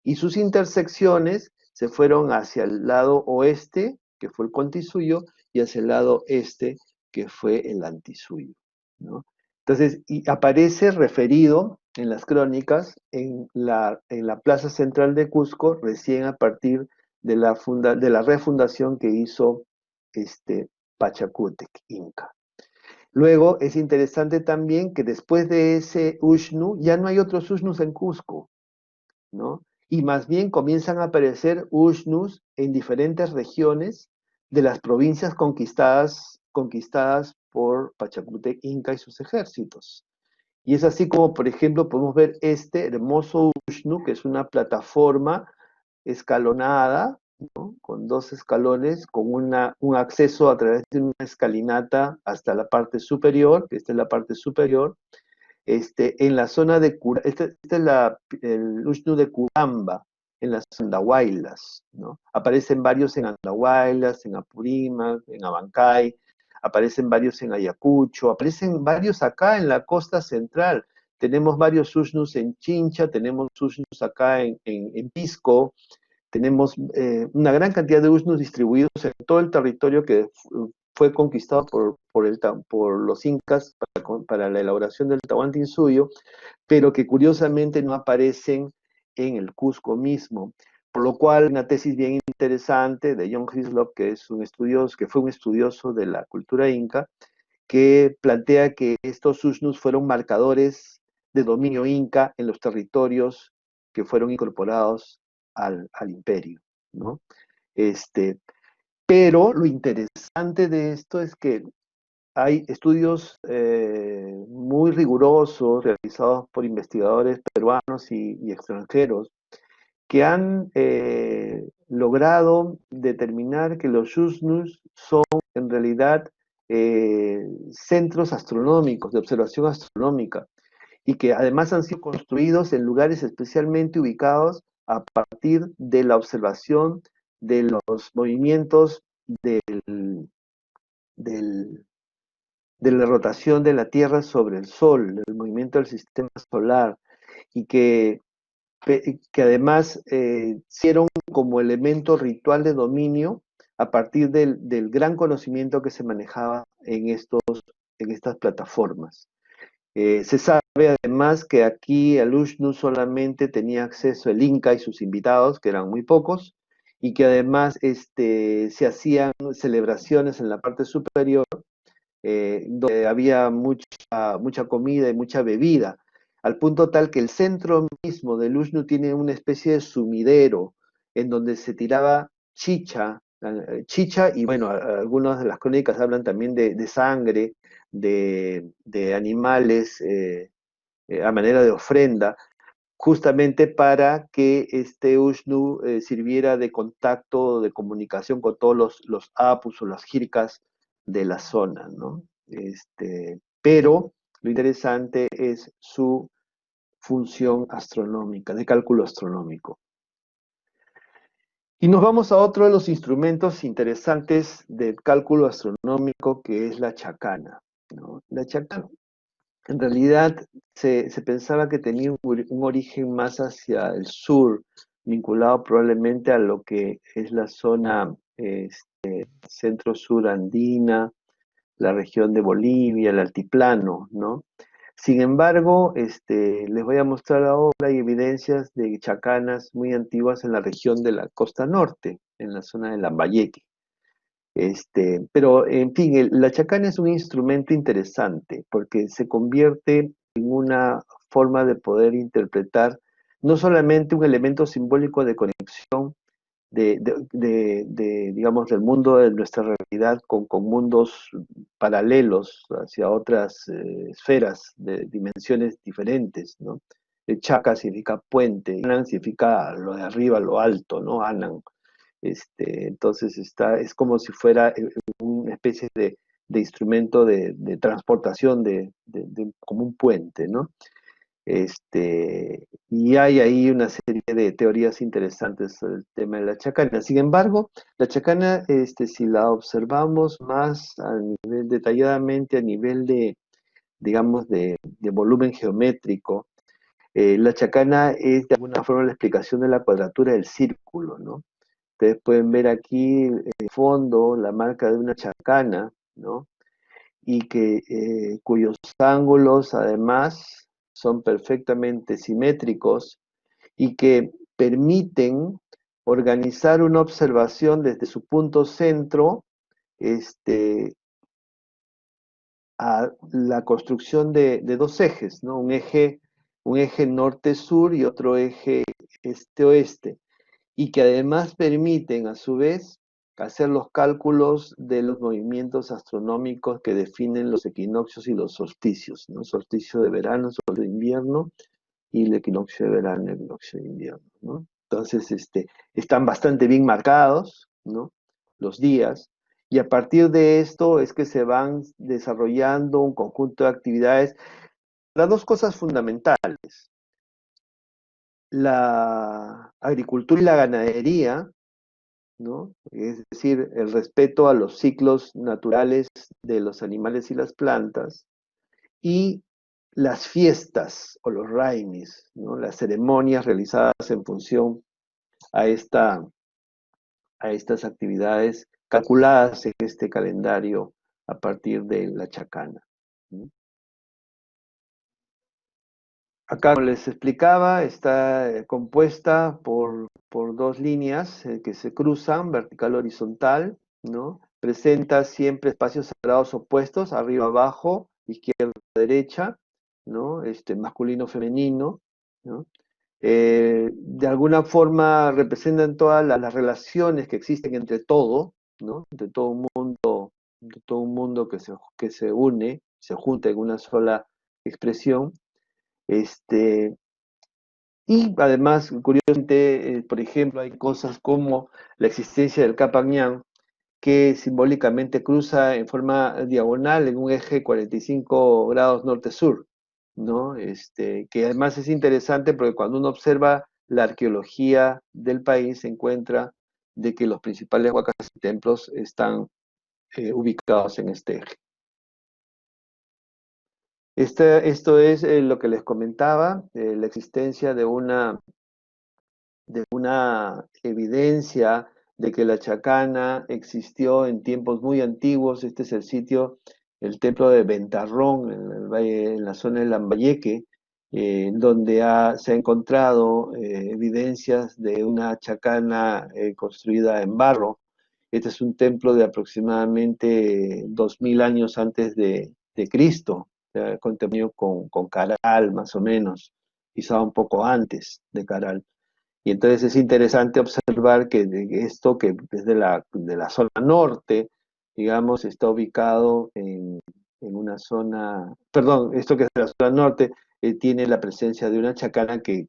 Y sus intersecciones se fueron hacia el lado oeste, que fue el Contisuyo, y hacia el lado este, que fue el Antisuyo, ¿no? Entonces, y aparece referido en las crónicas en la plaza central de Cusco, recién a partir de la refundación que hizo Pachacútec, Inca. Luego es interesante también que después de ese Ushnu, ya no hay otros Ushnus en Cusco, ¿no? Y más bien comienzan a aparecer Ushnus en diferentes regiones de las provincias conquistadas por Pachacútec Inca y sus ejércitos. Y es así como, por ejemplo, podemos ver este hermoso Ushnu, que es una plataforma escalonada, ¿no? Con dos escalones, con un acceso a través de una escalinata hasta la parte superior, que esta es la parte superior, en la zona de este es el Ushnu de Curamba, en las Andahuaylas, ¿no? Aparecen varios en Andahuaylas, en Apurímac, en Abancay, aparecen varios en Ayacucho, aparecen varios acá en la costa central. Tenemos varios Ushnus en Chincha, tenemos Ushnus acá en Pisco, tenemos una gran cantidad de Ushnus distribuidos en todo el territorio que fue conquistado por los incas para la elaboración del Tahuantinsuyo, pero que curiosamente no aparecen en el Cusco mismo. Por lo cual, una tesis bien interesante de John Hislop, que fue un estudioso de la cultura inca, que plantea que estos Ushnus fueron marcadores de dominio inca en los territorios que fueron incorporados al imperio, ¿no? Pero lo interesante de esto es que hay estudios muy rigurosos realizados por investigadores peruanos y extranjeros que han logrado determinar que los Ushnus son en realidad centros astronómicos, de observación astronómica, y que además han sido construidos en lugares especialmente ubicados a partir de la observación de los movimientos del, de la rotación de la Tierra sobre el Sol, del movimiento del sistema solar, y que además hicieron como elemento ritual de dominio a partir del gran conocimiento que se manejaba en estas plataformas. Se sabe además que aquí al Ushnu solamente tenía acceso el Inca y sus invitados, que eran muy pocos, y que además se hacían celebraciones en la parte superior, donde había mucha comida y mucha bebida, al punto tal que el centro mismo del Ushnu tiene una especie de sumidero en donde se tiraba chicha, chicha, y bueno, algunas de las crónicas hablan también de sangre, de animales a manera de ofrenda, justamente para que este Ushnu sirviera de contacto, de comunicación con todos los apus o las jircas de la zona, ¿no? Pero lo interesante es su función astronómica, de cálculo astronómico. Y nos vamos a otro de los instrumentos interesantes del cálculo astronómico, que es la chacana, ¿no? La chacana, en realidad, se pensaba que tenía un origen más hacia el sur, vinculado probablemente a lo que es la zona centro-sur andina, la región de Bolivia, el altiplano, ¿no? Sin embargo, les voy a mostrar ahora, hay evidencias de chacanas muy antiguas en la región de la costa norte, en la zona de Lambayeque. Pero, en fin, la chacana es un instrumento interesante porque se convierte en una forma de poder interpretar no solamente un elemento simbólico de conexión digamos, del mundo de nuestra realidad con mundos paralelos hacia otras esferas de dimensiones diferentes, ¿no? Chaca significa puente, Anan significa lo de arriba, lo alto, ¿no? Anan. Entonces es como si fuera una especie de instrumento de transportación como un puente, ¿no? Y hay ahí una serie de teorías interesantes sobre el tema de la chacana. Sin embargo, la chacana, si la observamos más detalladamente a nivel digamos, de volumen geométrico, la chacana es de alguna forma la explicación de la cuadratura del círculo, ¿no? Ustedes pueden ver aquí en fondo la marca de una chacana, ¿no? Y cuyos ángulos además son perfectamente simétricos y que permiten organizar una observación desde su punto centro a la construcción de dos ejes, ¿no? Un eje norte-sur y otro eje este-oeste, y que además permiten a su vez hacer los cálculos de los movimientos astronómicos que definen los equinoccios y los solsticios, ¿no? Solsticio de verano, solsticio de invierno, y el equinoccio de verano, el equinoccio de invierno, ¿no? Entonces, están bastante bien marcados, ¿no? Los días, y a partir de esto es que se van desarrollando un conjunto de actividades para dos cosas fundamentales: la agricultura y la ganadería, ¿no? Es decir, el respeto a los ciclos naturales de los animales y las plantas, y las fiestas o los raimis, ¿no? Las ceremonias realizadas en función a, a estas actividades calculadas en este calendario a partir de la chacana, ¿no? Acá, como les explicaba, está compuesta por dos líneas que se cruzan, vertical horizontal, ¿no? Presenta siempre espacios sagrados opuestos, arriba abajo, izquierda derecha, ¿no? Masculino femenino, ¿no? De alguna forma representan todas las relaciones que existen entre todo, ¿no? De todo un mundo que se une, se junta en una sola expresión. Y además, curiosamente, por ejemplo, hay cosas como la existencia del Capañán, que simbólicamente cruza en forma diagonal en un eje 45 grados norte-sur, ¿no? Que además es interesante porque cuando uno observa la arqueología del país, se encuentra de que los principales huacas y templos están ubicados en este eje. Esto es lo que les comentaba, la existencia de una evidencia de que la chacana existió en tiempos muy antiguos. Este es el sitio, el templo de Ventarrón, en el valle, en la zona de Lambayeque, donde se ha encontrado evidencias de una chacana construida en barro. Este es un templo de aproximadamente 2000 años antes de Cristo, contemporáneo con Caral, más o menos, quizá un poco antes de Caral. Y entonces es interesante observar que esto que es de la zona norte, digamos, está ubicado en una zona, perdón, esto que es de la zona norte, tiene la presencia de una chacana que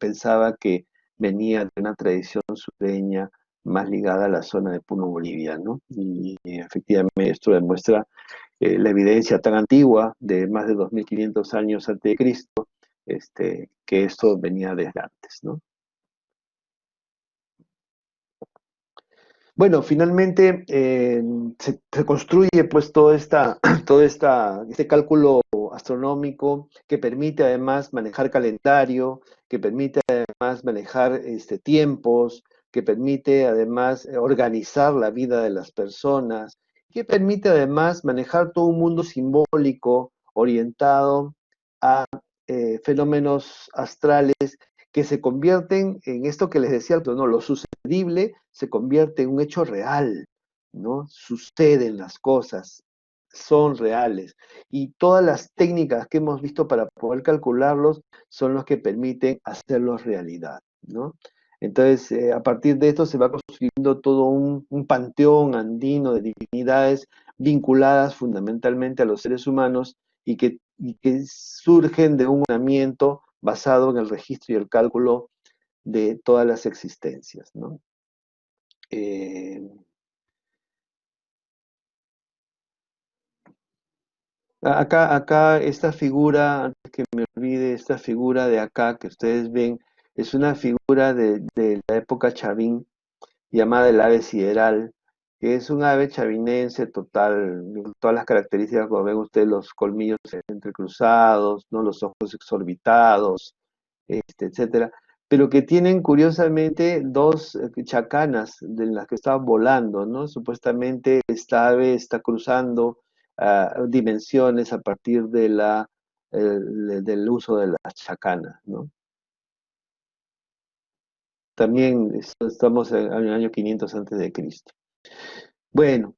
pensaba que venía de una tradición sureña más ligada a la zona de Puno, Bolivia, ¿no? Y efectivamente esto demuestra la evidencia tan antigua de más de 2500 años antes de Cristo, que esto venía desde antes, ¿no? Bueno, finalmente se construye pues este cálculo astronómico que permite además manejar calendario, que permite además manejar tiempos, que permite además organizar la vida de las personas, que permite además manejar todo un mundo simbólico orientado a fenómenos astrales que se convierten en esto que les decía, ¿no? Lo sucedible se convierte en un hecho real, ¿no? Suceden las cosas, son reales. Y todas las técnicas que hemos visto para poder calcularlos son los que permiten hacerlos realidad, ¿no? Entonces, a partir de esto se va construyendo todo un panteón andino de divinidades vinculadas fundamentalmente a los seres humanos y que surgen de un ordenamiento basado en el registro y el cálculo de todas las existencias, ¿no? Eh, acá, esta figura, antes que me olvide, esta figura de acá que ustedes ven, es una figura de la época Chavín, llamada el ave sideral, que es un ave chavinense total, todas las características, como ven ustedes, los colmillos entrecruzados, ¿no? Los ojos exorbitados, etcétera, pero que tienen curiosamente dos chacanas de las que estaban volando, ¿no? Supuestamente esta ave está cruzando dimensiones a partir del uso de las chacanas, ¿no? También estamos en el año 500 antes de Cristo. Bueno,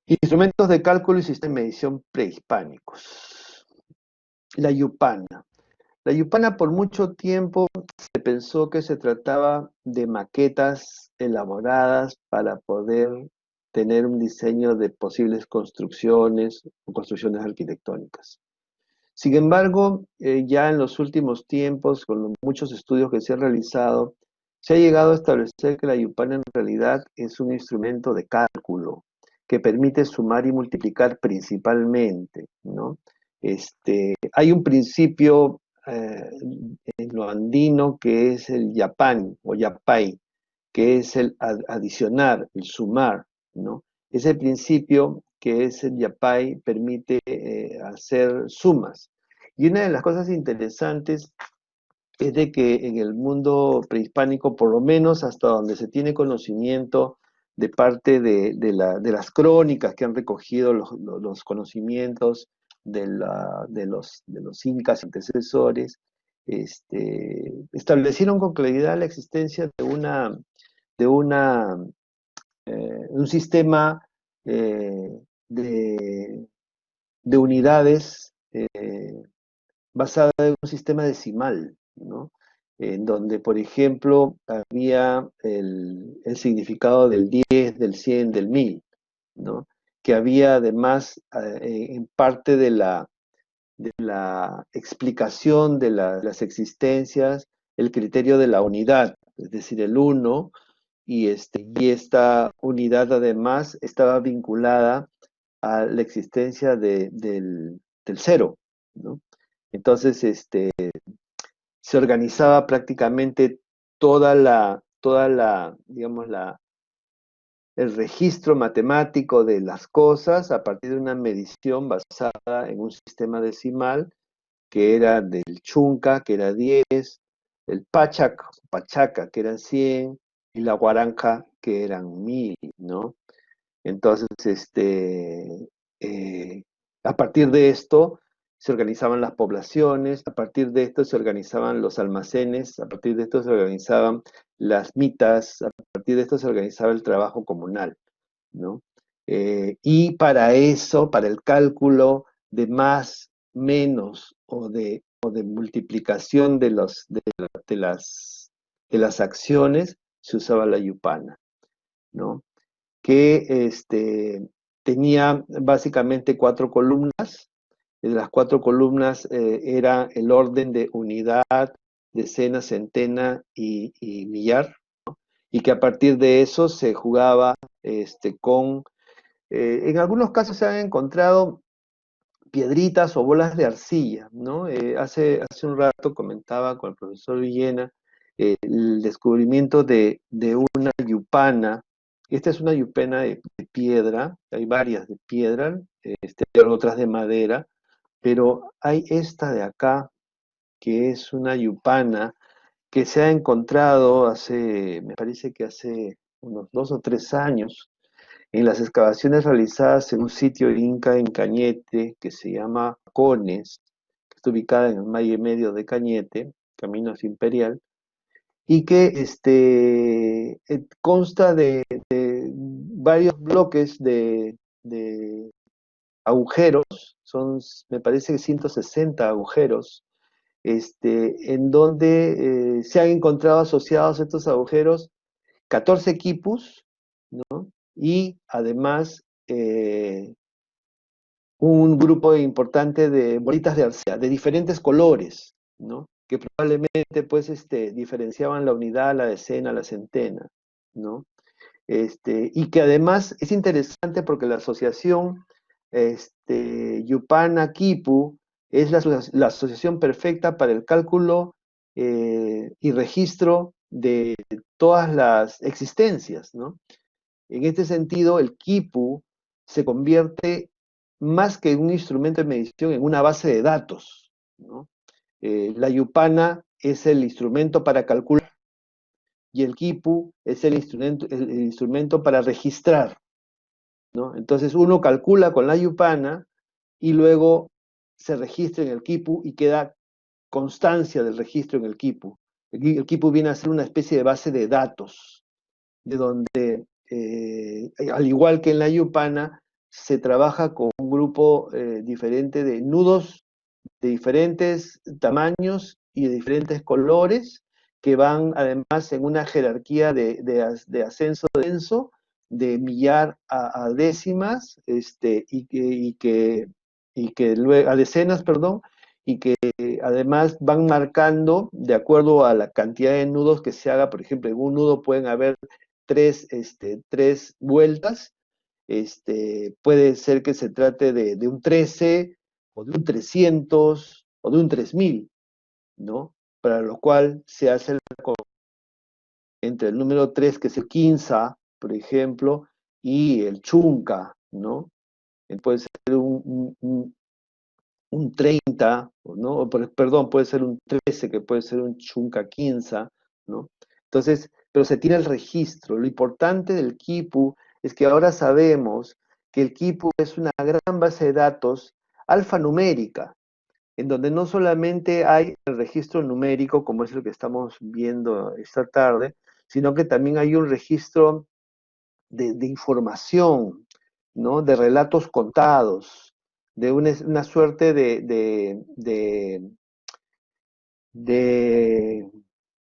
instrumentos de cálculo y sistemas de medición prehispánicos. La yupana. La yupana por mucho tiempo se pensó que se trataba de maquetas elaboradas para poder tener un diseño de posibles construcciones o construcciones arquitectónicas. Sin embargo, ya en los últimos tiempos, con los muchos estudios que se han realizado, se ha llegado a establecer que la yupana en realidad es un instrumento de cálculo que permite sumar y multiplicar principalmente, ¿no? Hay un principio en lo andino que es el yapán o yapay, que es el adicionar, el sumar, ¿no? Ese principio que es el yapay permite hacer sumas. Y una de las cosas interesantes es de que en el mundo prehispánico, por lo menos hasta donde se tiene conocimiento de parte de las crónicas que han recogido los conocimientos de los incas antecesores, establecieron con claridad la existencia de una, un sistema eh, de, de unidades basada en un sistema decimal, ¿no? En donde, por ejemplo, había el significado del 10, del 100, del 1000, ¿no? Que había además, en parte de la explicación de las existencias, el criterio de la unidad, es decir, el uno, y esta unidad además estaba vinculada a la existencia del cero, ¿no? Entonces, se organizaba prácticamente digamos, el registro matemático de las cosas a partir de una medición basada en un sistema decimal que era del chunca, que era 10, el pachaca, que eran 100, y la guaranja, que eran 1000, ¿no? Entonces, a partir de esto se organizaban las poblaciones, a partir de esto se organizaban los almacenes, a partir de esto se organizaban las mitas, a partir de esto se organizaba el trabajo comunal, ¿no? Y para eso, para el cálculo de más, menos o de multiplicación de de las acciones se usaba la yupana, ¿no? Que tenía básicamente 4 columnas. De las 4 columnas era el orden de unidad, decena, centena y millar, y que a partir de eso se jugaba en algunos casos se han encontrado piedritas o bolas de arcilla, ¿no? Hace un rato comentaba con el profesor Villena el descubrimiento de una yupana. Esta es una yupana de piedra, hay varias de piedra, hay otras de madera, pero hay esta de acá, que es una yupana que se ha encontrado me parece que hace unos 2 o 3 años, en las excavaciones realizadas en un sitio inca en Cañete, que se llama Cones, que está ubicada en el Valle Medio de Cañete, Caminos Imperial, y que consta de varios bloques de agujeros, me parece que 160 agujeros, en donde se han encontrado asociados a estos agujeros 14 quipus, ¿no? Y además un grupo importante de bolitas de arcilla, de diferentes colores, ¿no? Que probablemente pues diferenciaban la unidad, la decena, la centena, ¿no? Y que además es interesante porque la asociación Yupana-Quipu es la asociación perfecta para el cálculo y registro de todas las existencias, ¿no? En este sentido, el Quipu se convierte más que en un instrumento de medición en una base de datos, ¿no? La Yupana es el instrumento para calcular y el Quipu es el instrumento para registrar, ¿no? Entonces uno calcula con la Yupana y luego se registra en el Quipu y queda constancia del registro en el Quipu. El Quipu viene a ser una especie de base de datos, de donde, al igual que en la Yupana, se trabaja con un grupo diferente de nudos de diferentes tamaños y de diferentes colores, que van además en una jerarquía de ascenso de descenso, de millar a décimas, y que luego, a decenas, perdón, y que además van marcando de acuerdo a la cantidad de nudos que se haga. Por ejemplo, en un nudo pueden haber tres vueltas. Puede ser que se trate de un 13 o de un 300 o de un 3000, ¿no? Para lo cual se hace entre el número 3, que es el quinza, por ejemplo, y el chunca, ¿no? Puede ser un 30, ¿no? Perdón, puede ser un 13, que puede ser un chunca quinza, ¿no? Entonces, pero se tiene el registro. Lo importante del Quipu es que ahora sabemos que el Quipu es una gran base de datos alfanumérica, en donde no solamente hay el registro numérico, como es lo que estamos viendo esta tarde, sino que también hay un registro de información, ¿no? De relatos contados, de una suerte de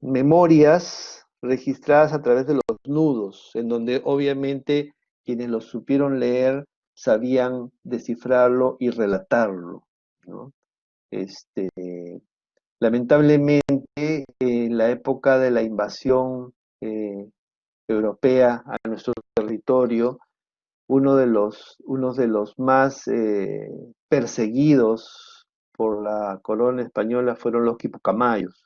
memorias registradas a través de los nudos, en donde obviamente quienes los supieron leer sabían descifrarlo y relatarlo, ¿no? Este, Lamentablemente, en la época de la invasión europea a nuestro territorio, uno de los más perseguidos por la corona española fueron los quipucamayos,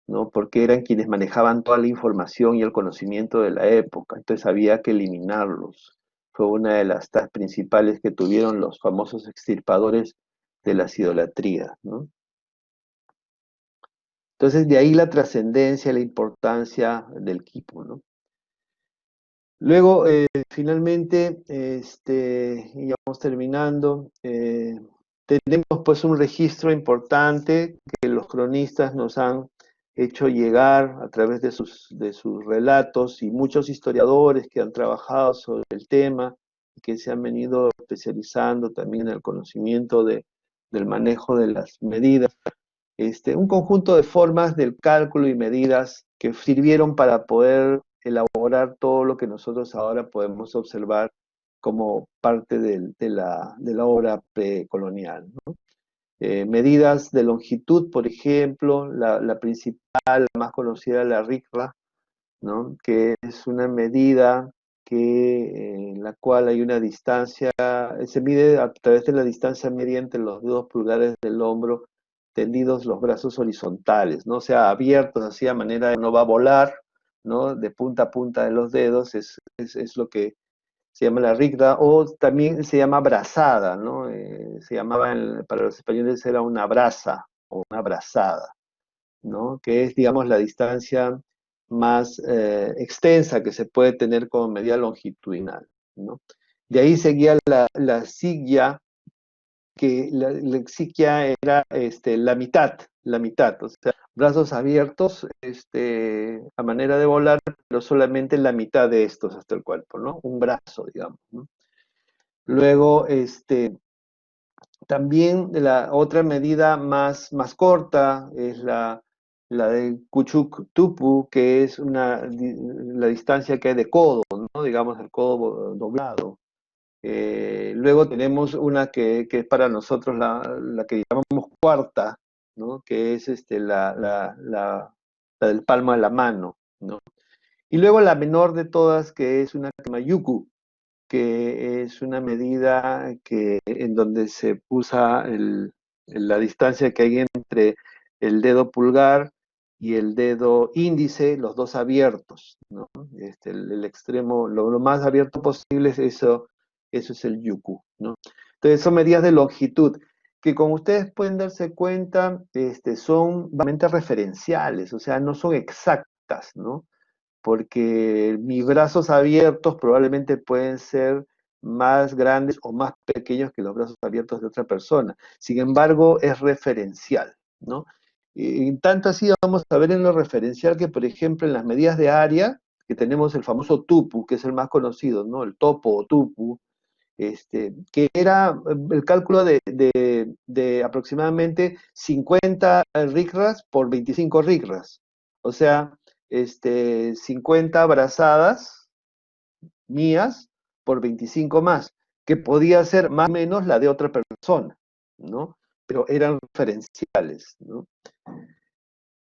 ¿no? Porque eran quienes manejaban toda la información y el conocimiento de la época, entonces había que eliminarlos. Fue una de las tareas principales que tuvieron los famosos extirpadores de las idolatrías, ¿no? Entonces, de ahí la trascendencia, la importancia del quipu, ¿no? Luego, finalmente, y ya vamos terminando, tenemos pues un registro importante que los cronistas nos han hecho llegar a través de sus relatos, y muchos historiadores que han trabajado sobre el tema y que se han venido especializando también en el conocimiento del manejo de las medidas, un conjunto de formas del cálculo y medidas que sirvieron para poder elaborar todo lo que nosotros ahora podemos observar como parte de la obra precolonial, ¿no? Medidas de longitud, por ejemplo, la principal, la más conocida, la RICRA, ¿no? Que es una medida en la cual hay una distancia, se mide a través de la distancia media entre los dedos pulgares del hombro, tendidos los brazos horizontales, ¿no? O sea, abiertos así a manera de no va a volar, ¿no? De punta a punta de los dedos, es lo que se llama la rigda, o también se llama brazada, ¿no? Se llamaba, para los españoles era una braza o una brazada, ¿no? Que es, digamos, la distancia más extensa que se puede tener como medida longitudinal, ¿no? De ahí seguía la siglia, que la siglia era la mitad, o sea, brazos abiertos a manera de volar, pero solamente la mitad de estos hasta el cuerpo, ¿no? Un brazo, digamos, ¿no? Luego, también la otra medida más corta es la de Kuchuk Tupu, que es la distancia que hay de codo, ¿no? Digamos, el codo doblado. Luego tenemos una que es para nosotros la que llamamos cuarta, ¿no? Que es la del palmo de la mano, ¿no? Y luego la menor de todas, que es una Mayuku, que es una medida en donde se usa la distancia que hay entre el dedo pulgar y el dedo índice, los dos abiertos, ¿no? El extremo, lo más abierto posible es eso es el yuku, ¿no? Entonces son medidas de longitud que, como ustedes pueden darse cuenta, son básicamente referenciales, o sea, no son exactas, ¿no? Porque mis brazos abiertos probablemente pueden ser más grandes o más pequeños que los brazos abiertos de otra persona. Sin embargo, es referencial, ¿no? Y tanto así vamos a ver en lo referencial que, por ejemplo, en las medidas de área, que tenemos el famoso tupu, que es el más conocido, ¿no? El topo o tupu, que era el cálculo de aproximadamente 50 ricras por 25 ricras. O sea, 50 brazadas mías por 25 más, que podía ser más o menos la de otra persona, ¿no? Pero eran referenciales, ¿no?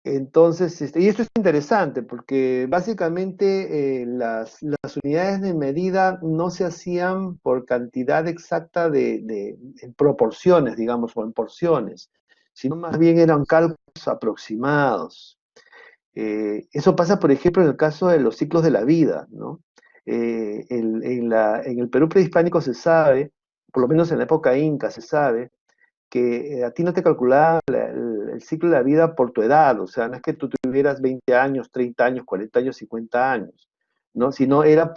Entonces, y esto es interesante porque básicamente las unidades de medida no se hacían por cantidad exacta en proporciones, digamos, o en porciones, sino más bien eran cálculos aproximados. Eso pasa, por ejemplo, en el caso de los ciclos de la vida, ¿no? En el Perú prehispánico se sabe, por lo menos en la época inca se sabe, que a ti no te calculaba el ciclo de la vida por tu edad, o sea, no es que tú tuvieras 20 años, 30 años, 40 años, 50 años, ¿no? Sino era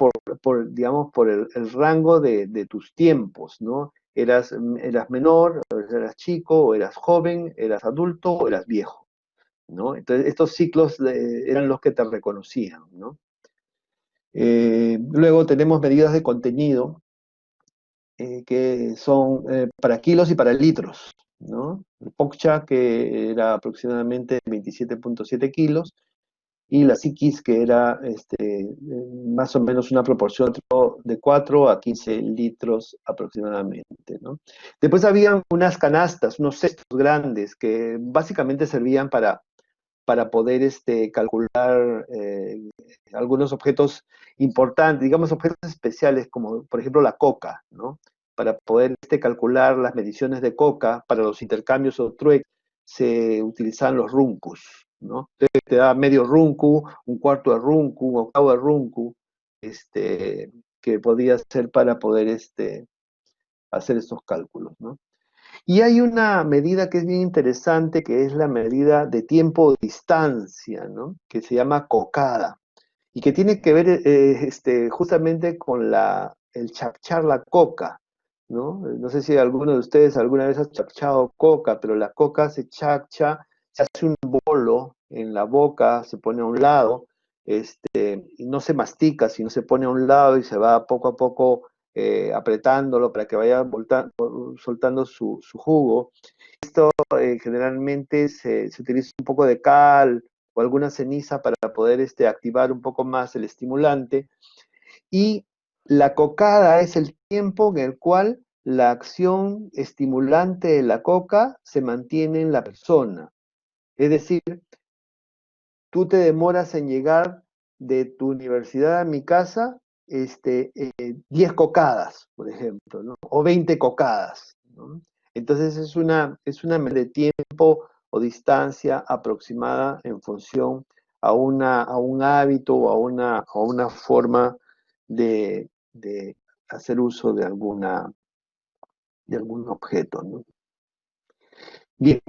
digamos, por el rango de tus tiempos, ¿no? Eras menor, o eras chico, o eras joven, eras adulto, o eras viejo, ¿no? Entonces, estos ciclos eran los que te reconocían, ¿no? Luego tenemos medidas de contenido, que son para kilos y para litros, ¿no? El Pokcha, que era aproximadamente 27,7 kilos, y la psiquis, que era más o menos una proporción de 4 a 15 litros aproximadamente, ¿no? Después habían unas canastas, unos cestos grandes, que básicamente servían para poder calcular algunos objetos importantes, digamos objetos especiales, como por ejemplo la coca, ¿no? Para poder calcular las mediciones de coca para los intercambios o trueques, se utilizaban los runcus, ¿no? Entonces te da medio runcu, un cuarto de runcu, un octavo de runcu, que podía ser para poder hacer estos cálculos, ¿no? Y hay una medida que es bien interesante, que es la medida de tiempo-distancia, ¿no? Que se llama cocada, y que tiene que ver justamente con el chacchar la coca, ¿no? No sé si alguno de ustedes alguna vez ha chacchado coca, pero la coca se chaccha, se hace un bolo en la boca, se pone a un lado, y no se mastica, sino se pone a un lado y se va poco a poco apretándolo para que vaya soltando su jugo. Generalmente se utiliza un poco de cal o alguna ceniza para poder activar un poco más el estimulante. Y la cocada es el tiempo en el cual la acción estimulante de la coca se mantiene en la persona. Es decir, tú te demoras en llegar de tu universidad a mi casa 10 cocadas, por ejemplo, ¿no? O 20 cocadas, ¿no? Entonces es una medida de tiempo o distancia aproximada en función a un hábito o a una forma de hacer uso de algún objeto, ¿no? Bien,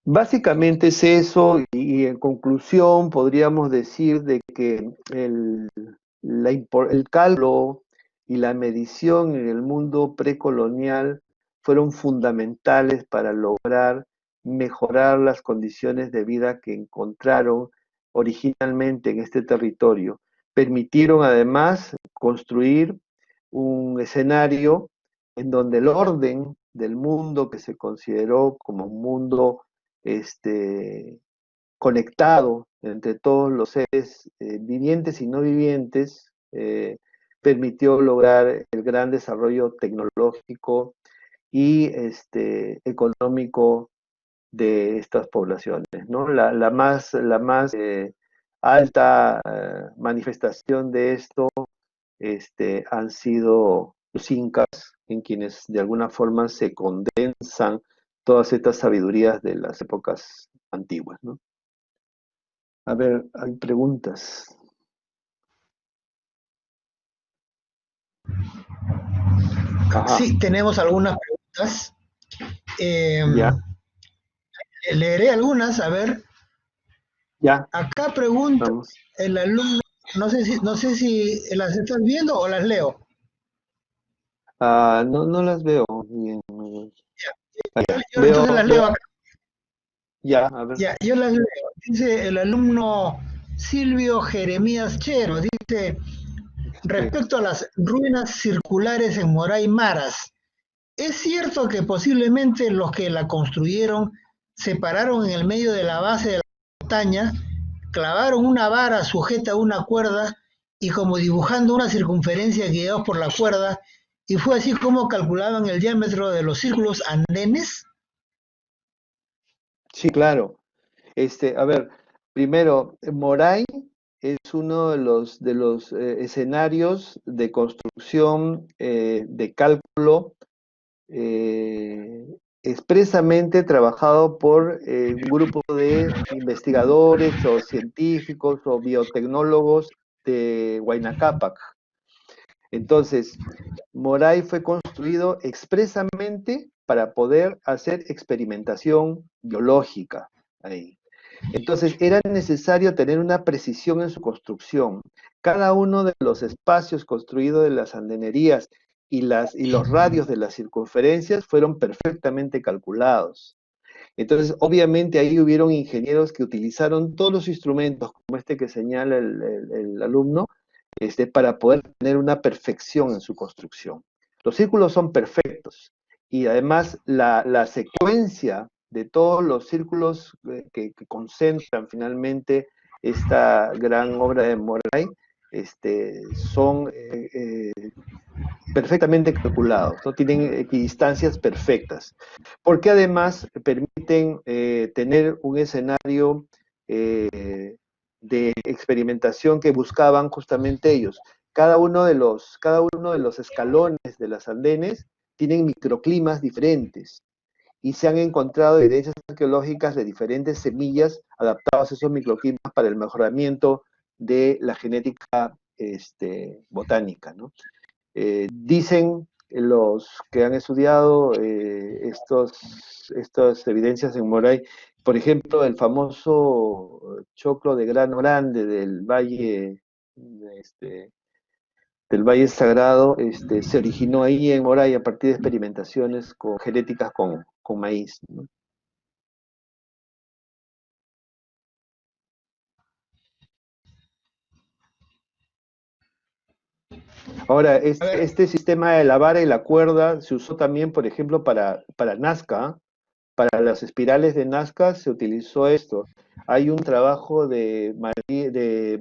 básicamente es eso, y en conclusión podríamos decir de que el cálculo y la medición en el mundo precolonial fueron fundamentales para lograr mejorar las condiciones de vida que encontraron originalmente en este territorio. Permitieron además construir un escenario en donde el orden del mundo que se consideró como un mundo conectado entre todos los seres vivientes y no vivientes, permitió lograr el gran desarrollo tecnológico y económico de estas poblaciones, ¿no? La más alta manifestación de esto han sido los incas, en quienes de alguna forma se condensan todas estas sabidurías de las épocas antiguas, ¿no? A ver, hay preguntas. Ajá, Sí, tenemos algunas preguntas. Eh, ya, Leeré algunas, a ver. ya, Acá pregunta vamos. el alumno, no sé si las estás viendo o las leo. No, no las veo bien. Ah, ya. Yo entonces las leo acá. Ya, a ver. Ya, yo las leo. Dice el alumno Silvio Jeremías Chero, dice, Sí. respecto a las ruinas circulares en Moray Maras, ¿es cierto que posiblemente los que la construyeron se pararon en el medio de la base de la montaña, clavaron una vara sujeta a una cuerda y como dibujando una circunferencia guiados por la cuerda, y fue así como calculaban el diámetro de los círculos andenes? Sí, claro. A ver, primero, Moray es uno de los escenarios de construcción de cálculo eh, expresamente trabajado por un grupo de investigadores o científicos o biotecnólogos de Huayna Cápac. Entonces, Moray fue construido expresamente para poder hacer experimentación biológica ahí. Entonces, era necesario tener una precisión en su construcción. Cada uno de los espacios construidos de las andenerías y los radios de las circunferencias fueron perfectamente calculados. Entonces, obviamente ahí hubieron ingenieros que utilizaron todos los instrumentos, como este que señala el alumno, para poder tener una perfección en su construcción. Los círculos son perfectos y además la secuencia de todos los círculos que concentran finalmente esta gran obra de Moray son perfectamente calculados, ¿no? Tienen equidistancias perfectas, porque además permiten tener un escenario de experimentación que buscaban justamente ellos. Cada uno de los escalones de las andenes tienen microclimas diferentes y se han encontrado evidencias arqueológicas de diferentes semillas adaptadas a esos microclimas para el mejoramiento de la genética botánica, ¿no? Dicen los que han estudiado estas evidencias en Moray, por ejemplo, el famoso choclo de grano grande del Valle Sagrado, se originó ahí en Moray a partir de experimentaciones genéticas con maíz, ¿no? Ahora, A ver, este sistema de la vara y la cuerda se usó también, por ejemplo, para Nazca, para las espirales de Nazca se utilizó esto. Hay un trabajo de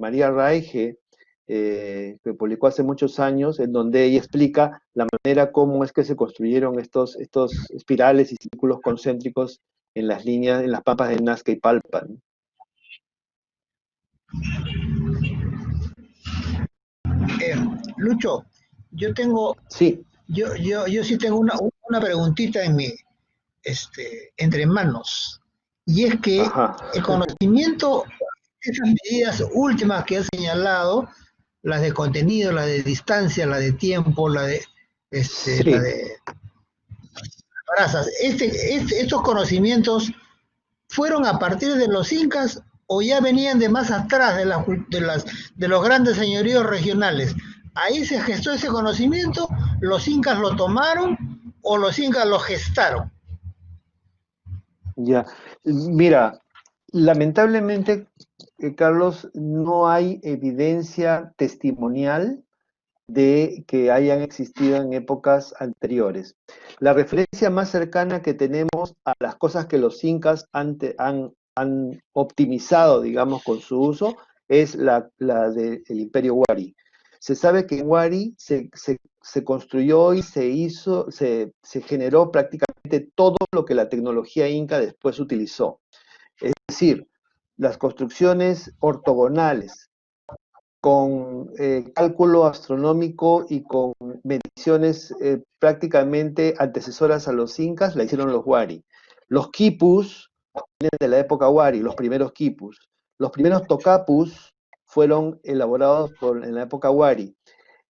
María Raige, que publicó hace muchos años, en donde ella explica la manera como es que se construyeron estos espirales y círculos concéntricos en las líneas, en las pampas de Nazca y Palpa, ¿no? Lucho, yo tengo, Sí, yo sí tengo una preguntita en entre manos. Y es que ajá, el conocimiento, esas medidas últimas que has señalado, las de contenido, la de distancia, la de tiempo, la sí. de brasas, estos conocimientos fueron a partir de los incas o ya venían de más atrás de los grandes señoríos regionales. Ahí se gestó ese conocimiento, los incas lo tomaron o los incas lo gestaron. Ya, mira, lamentablemente, Carlos, no hay evidencia testimonial de que hayan existido en épocas anteriores. La referencia más cercana que tenemos a las cosas que los incas han optimizado, digamos, con su uso, es la del Imperio Wari. Se sabe que en Wari se construyó y se generó prácticamente todo lo que la tecnología inca después utilizó. Es decir, las construcciones ortogonales, con cálculo astronómico y con mediciones prácticamente antecesoras a los incas, la hicieron los Wari. Los quipus vienen de la época Wari, los primeros quipus. Los primeros tocapus fueron elaborados en la época Wari.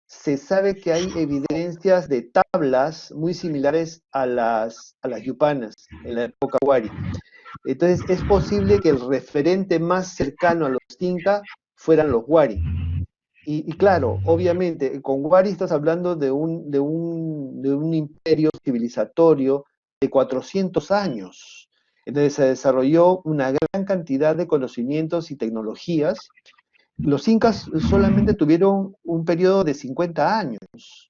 Se sabe que hay evidencias de tablas muy similares a las yupanas en la época Wari. Entonces es posible que el referente más cercano a los incas fueran los Wari. Y claro, obviamente, con Wari estás hablando de un imperio civilizatorio de 400 años. Entonces se desarrolló una gran cantidad de conocimientos y tecnologías. Los incas solamente tuvieron un periodo de 50 años,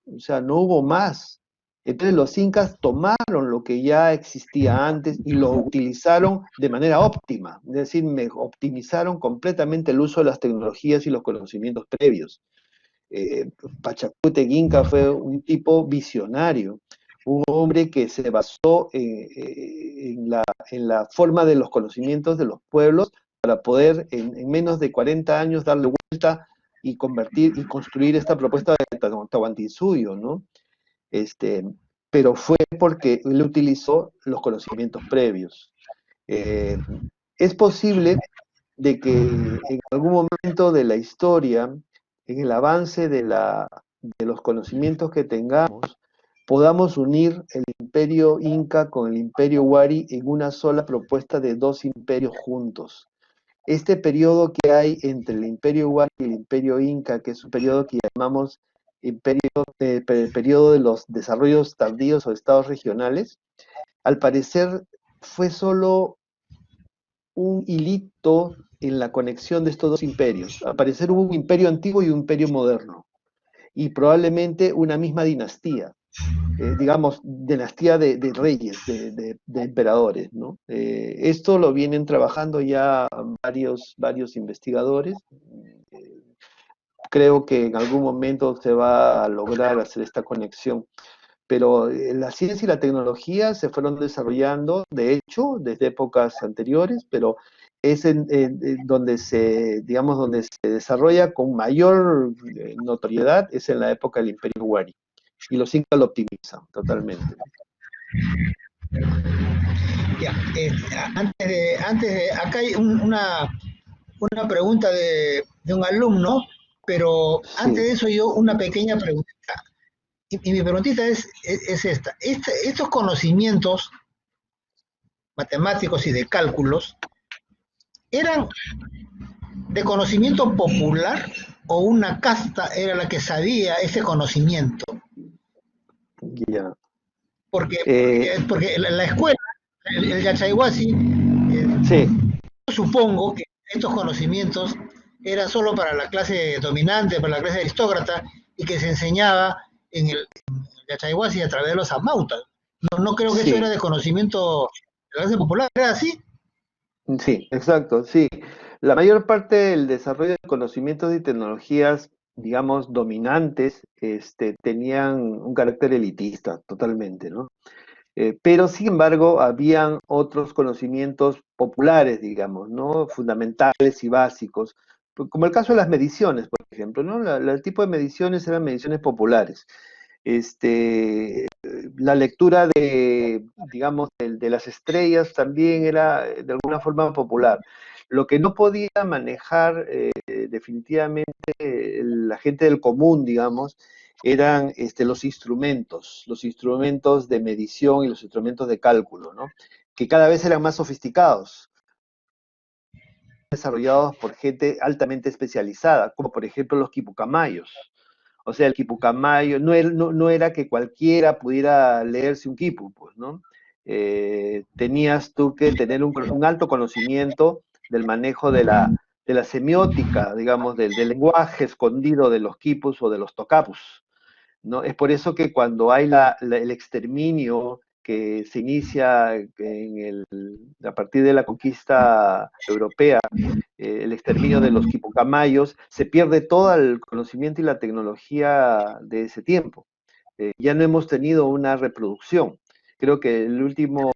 o sea, no hubo más. Entonces los incas tomaron lo que ya existía antes y lo utilizaron de manera óptima, es decir, optimizaron completamente el uso de las tecnologías y los conocimientos previos. Pachacútec Inca fue un tipo visionario, un hombre que se basó en la forma de los conocimientos de los pueblos para poder en menos de 40 años darle vuelta y convertir y construir esta propuesta de Tahuantinsuyo, ¿no? Este, pero fue porque él utilizó los conocimientos previos. Eh, es posible de que en algún momento de la historia, en el avance de los conocimientos que tengamos, podamos unir el imperio inca con el imperio Wari en una sola propuesta de dos imperios juntos. Este periodo que hay entre el imperio Wari y el imperio inca, que es un periodo que llamamos periodo de los desarrollos tardíos o estados regionales, al parecer fue solo un hilito en la conexión de estos dos imperios. Al parecer hubo un imperio antiguo y un imperio moderno, y probablemente una misma dinastía, digamos, dinastía de reyes, de emperadores, ¿no? Esto lo vienen trabajando ya varios investigadores. Creo que en algún momento se va a lograr hacer esta conexión. Pero la ciencia y la tecnología se fueron desarrollando, de hecho, desde épocas anteriores, pero es donde donde se desarrolla con mayor notoriedad es en la época del Imperio Wari. Y los incas lo optimizan totalmente. Ya, acá hay una pregunta de un alumno, pero antes Sí, de eso yo una pequeña pregunta. Y mi preguntita es esta. Estos conocimientos matemáticos y de cálculos, ¿eran de conocimiento popular o una casta era la que sabía ese conocimiento? ya. Porque, Eh, porque la escuela, el Yachayhuasi, sí, supongo que estos conocimientos eran solo para la clase dominante, para la clase aristócrata, y que se enseñaba en el Yachayhuasi a través de los amautas. No creo que eso era sí. de conocimiento la clase popular era así. Sí, exacto, sí. La mayor parte del desarrollo de conocimientos y tecnologías, digamos, dominantes, tenían un carácter elitista, totalmente, ¿no? Pero, sin embargo, habían otros conocimientos populares, digamos, ¿no? Fundamentales y básicos, como el caso de las mediciones, por ejemplo, ¿no? El tipo de mediciones eran mediciones populares. La lectura de, digamos, de las estrellas también era de alguna forma popular. Lo que no podía manejar definitivamente la gente del común, digamos, eran los instrumentos de medición y los instrumentos de cálculo, ¿no? Que cada vez eran más sofisticados, desarrollados por gente altamente especializada, como por ejemplo los quipucamayos. O sea, el quipucamayo no era que cualquiera pudiera leerse un quipu, pues, ¿no? Tenías tú que tener un alto conocimiento del manejo de la semiótica, digamos, del lenguaje escondido de los quipus o de los tocapus, ¿no? Es por eso que cuando hay el exterminio que se inicia a partir de la conquista europea, el exterminio de los quipocamayos, se pierde todo el conocimiento y la tecnología de ese tiempo. Ya no hemos tenido una reproducción. Creo que el último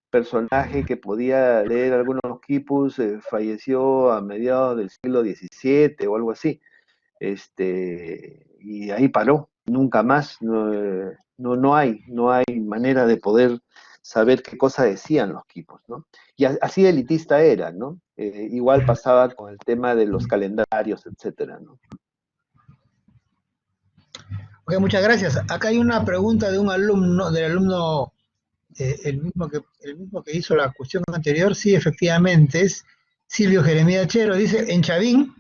personaje que podía leer algunos quipus falleció a mediados del siglo XVII o algo así. Y ahí paró, nunca más, no hay manera de poder saber qué cosa decían los quipos, ¿no? Y así elitista era, ¿no? Igual pasaba con el tema de los calendarios, etcétera, ¿no? Ok, muchas gracias. Acá hay una pregunta de un alumno, del alumno, el mismo que hizo la cuestión anterior. Sí, efectivamente, es Silvio Jeremías Chero. Dice, en Chavín,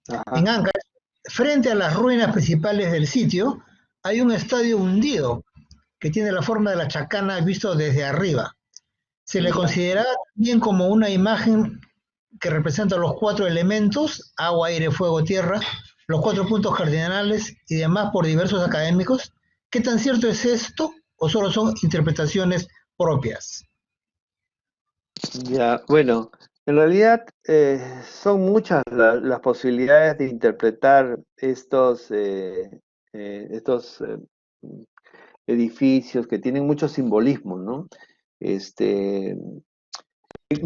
Ajá. en Ancash, frente a las ruinas principales del sitio, hay un estadio hundido que tiene la forma de la chacana visto desde arriba. Se le Ya. considera también como una imagen que representa los cuatro elementos, agua, aire, fuego, tierra, los cuatro puntos cardinales y demás por diversos académicos. ¿Qué tan cierto es esto o solo son interpretaciones propias? Ya, bueno, en realidad son muchas las posibilidades de interpretar estos edificios que tienen mucho simbolismo, ¿no? Este,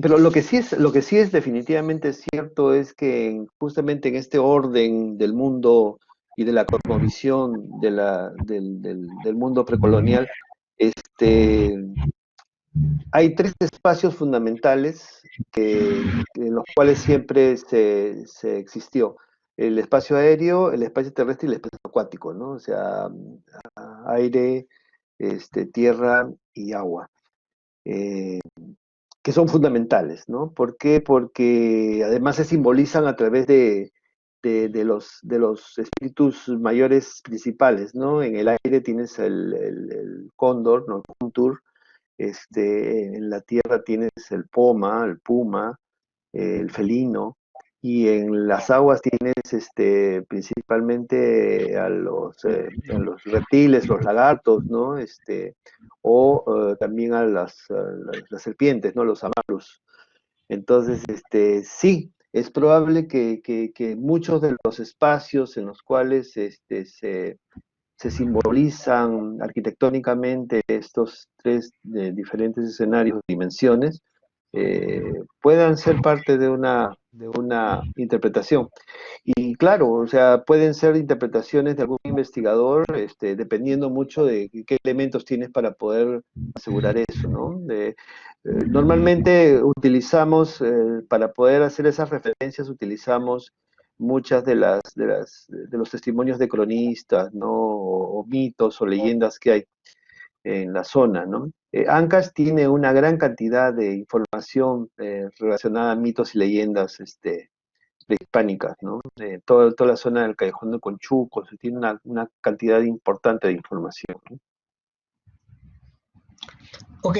pero lo que sí es definitivamente cierto es que justamente en este orden del mundo y de la cosmovisión del mundo precolonial, este, hay tres espacios fundamentales en los cuales siempre se existió. El espacio aéreo, el espacio terrestre y el espacio acuático, ¿no? O sea, aire, tierra y agua. Eh, que son fundamentales, ¿no? ¿Por qué? Porque además se simbolizan a través de los espíritus mayores principales, ¿no? En el aire tienes el cóndor, ¿no? El cóntur, en la tierra tienes el poma, el puma, el felino, y en las aguas tienes principalmente a los reptiles, los lagartos, ¿no? O también a las serpientes, ¿no? Los amarus. Entonces, sí, es probable que muchos de los espacios en los cuales se simbolizan arquitectónicamente estos tres diferentes escenarios, dimensiones, puedan ser parte de una interpretación. Y claro, o sea, pueden ser interpretaciones de algún investigador, dependiendo mucho de qué elementos tienes para poder asegurar eso, ¿no? Normalmente utilizamos, para poder hacer esas referencias, utilizamos muchas de los testimonios de cronistas, ¿no? O mitos o leyendas que hay en la zona, ¿no? Ancash tiene una gran cantidad de información relacionada a mitos y leyendas prehispánicas, ¿no? Toda la zona del Callejón de Conchuco, se tiene una cantidad importante de información, ¿no? Ok,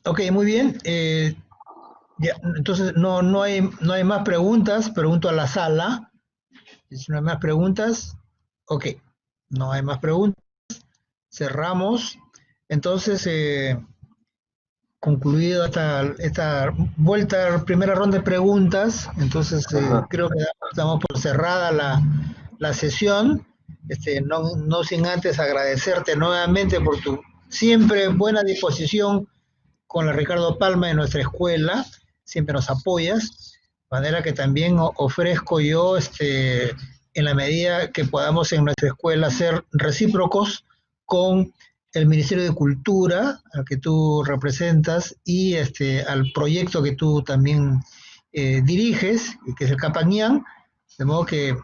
ok, muy bien. Ya, entonces no hay más preguntas. Pregunto a la sala. Si no hay más preguntas, ok, no hay más preguntas. Cerramos. Entonces, concluido esta vuelta, primera ronda de preguntas. Entonces creo que damos por cerrada la sesión. No sin antes agradecerte nuevamente por tu siempre buena disposición con la Ricardo Palma de nuestra escuela, siempre nos apoyas, de manera que también ofrezco yo, en la medida que podamos en nuestra escuela, ser recíprocos con el Ministerio de Cultura, al que tú representas, y al proyecto que tú también diriges, que es el Capañán, de modo que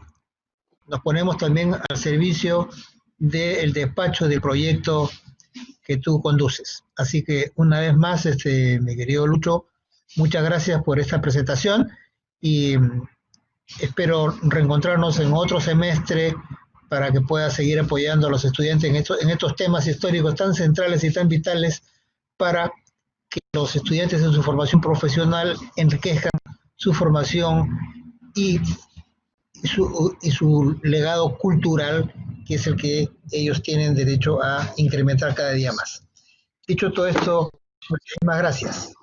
nos ponemos también al servicio del despacho del proyecto que tú conduces. Así que una vez más, mi querido Lucho, muchas gracias por esta presentación y espero reencontrarnos en otro semestre para que puedas seguir apoyando a los estudiantes en estos temas históricos tan centrales y tan vitales para que los estudiantes en su formación profesional enriquezcan su formación y su legado cultural, que es el que ellos tienen derecho a incrementar cada día más. Dicho todo esto, muchísimas gracias.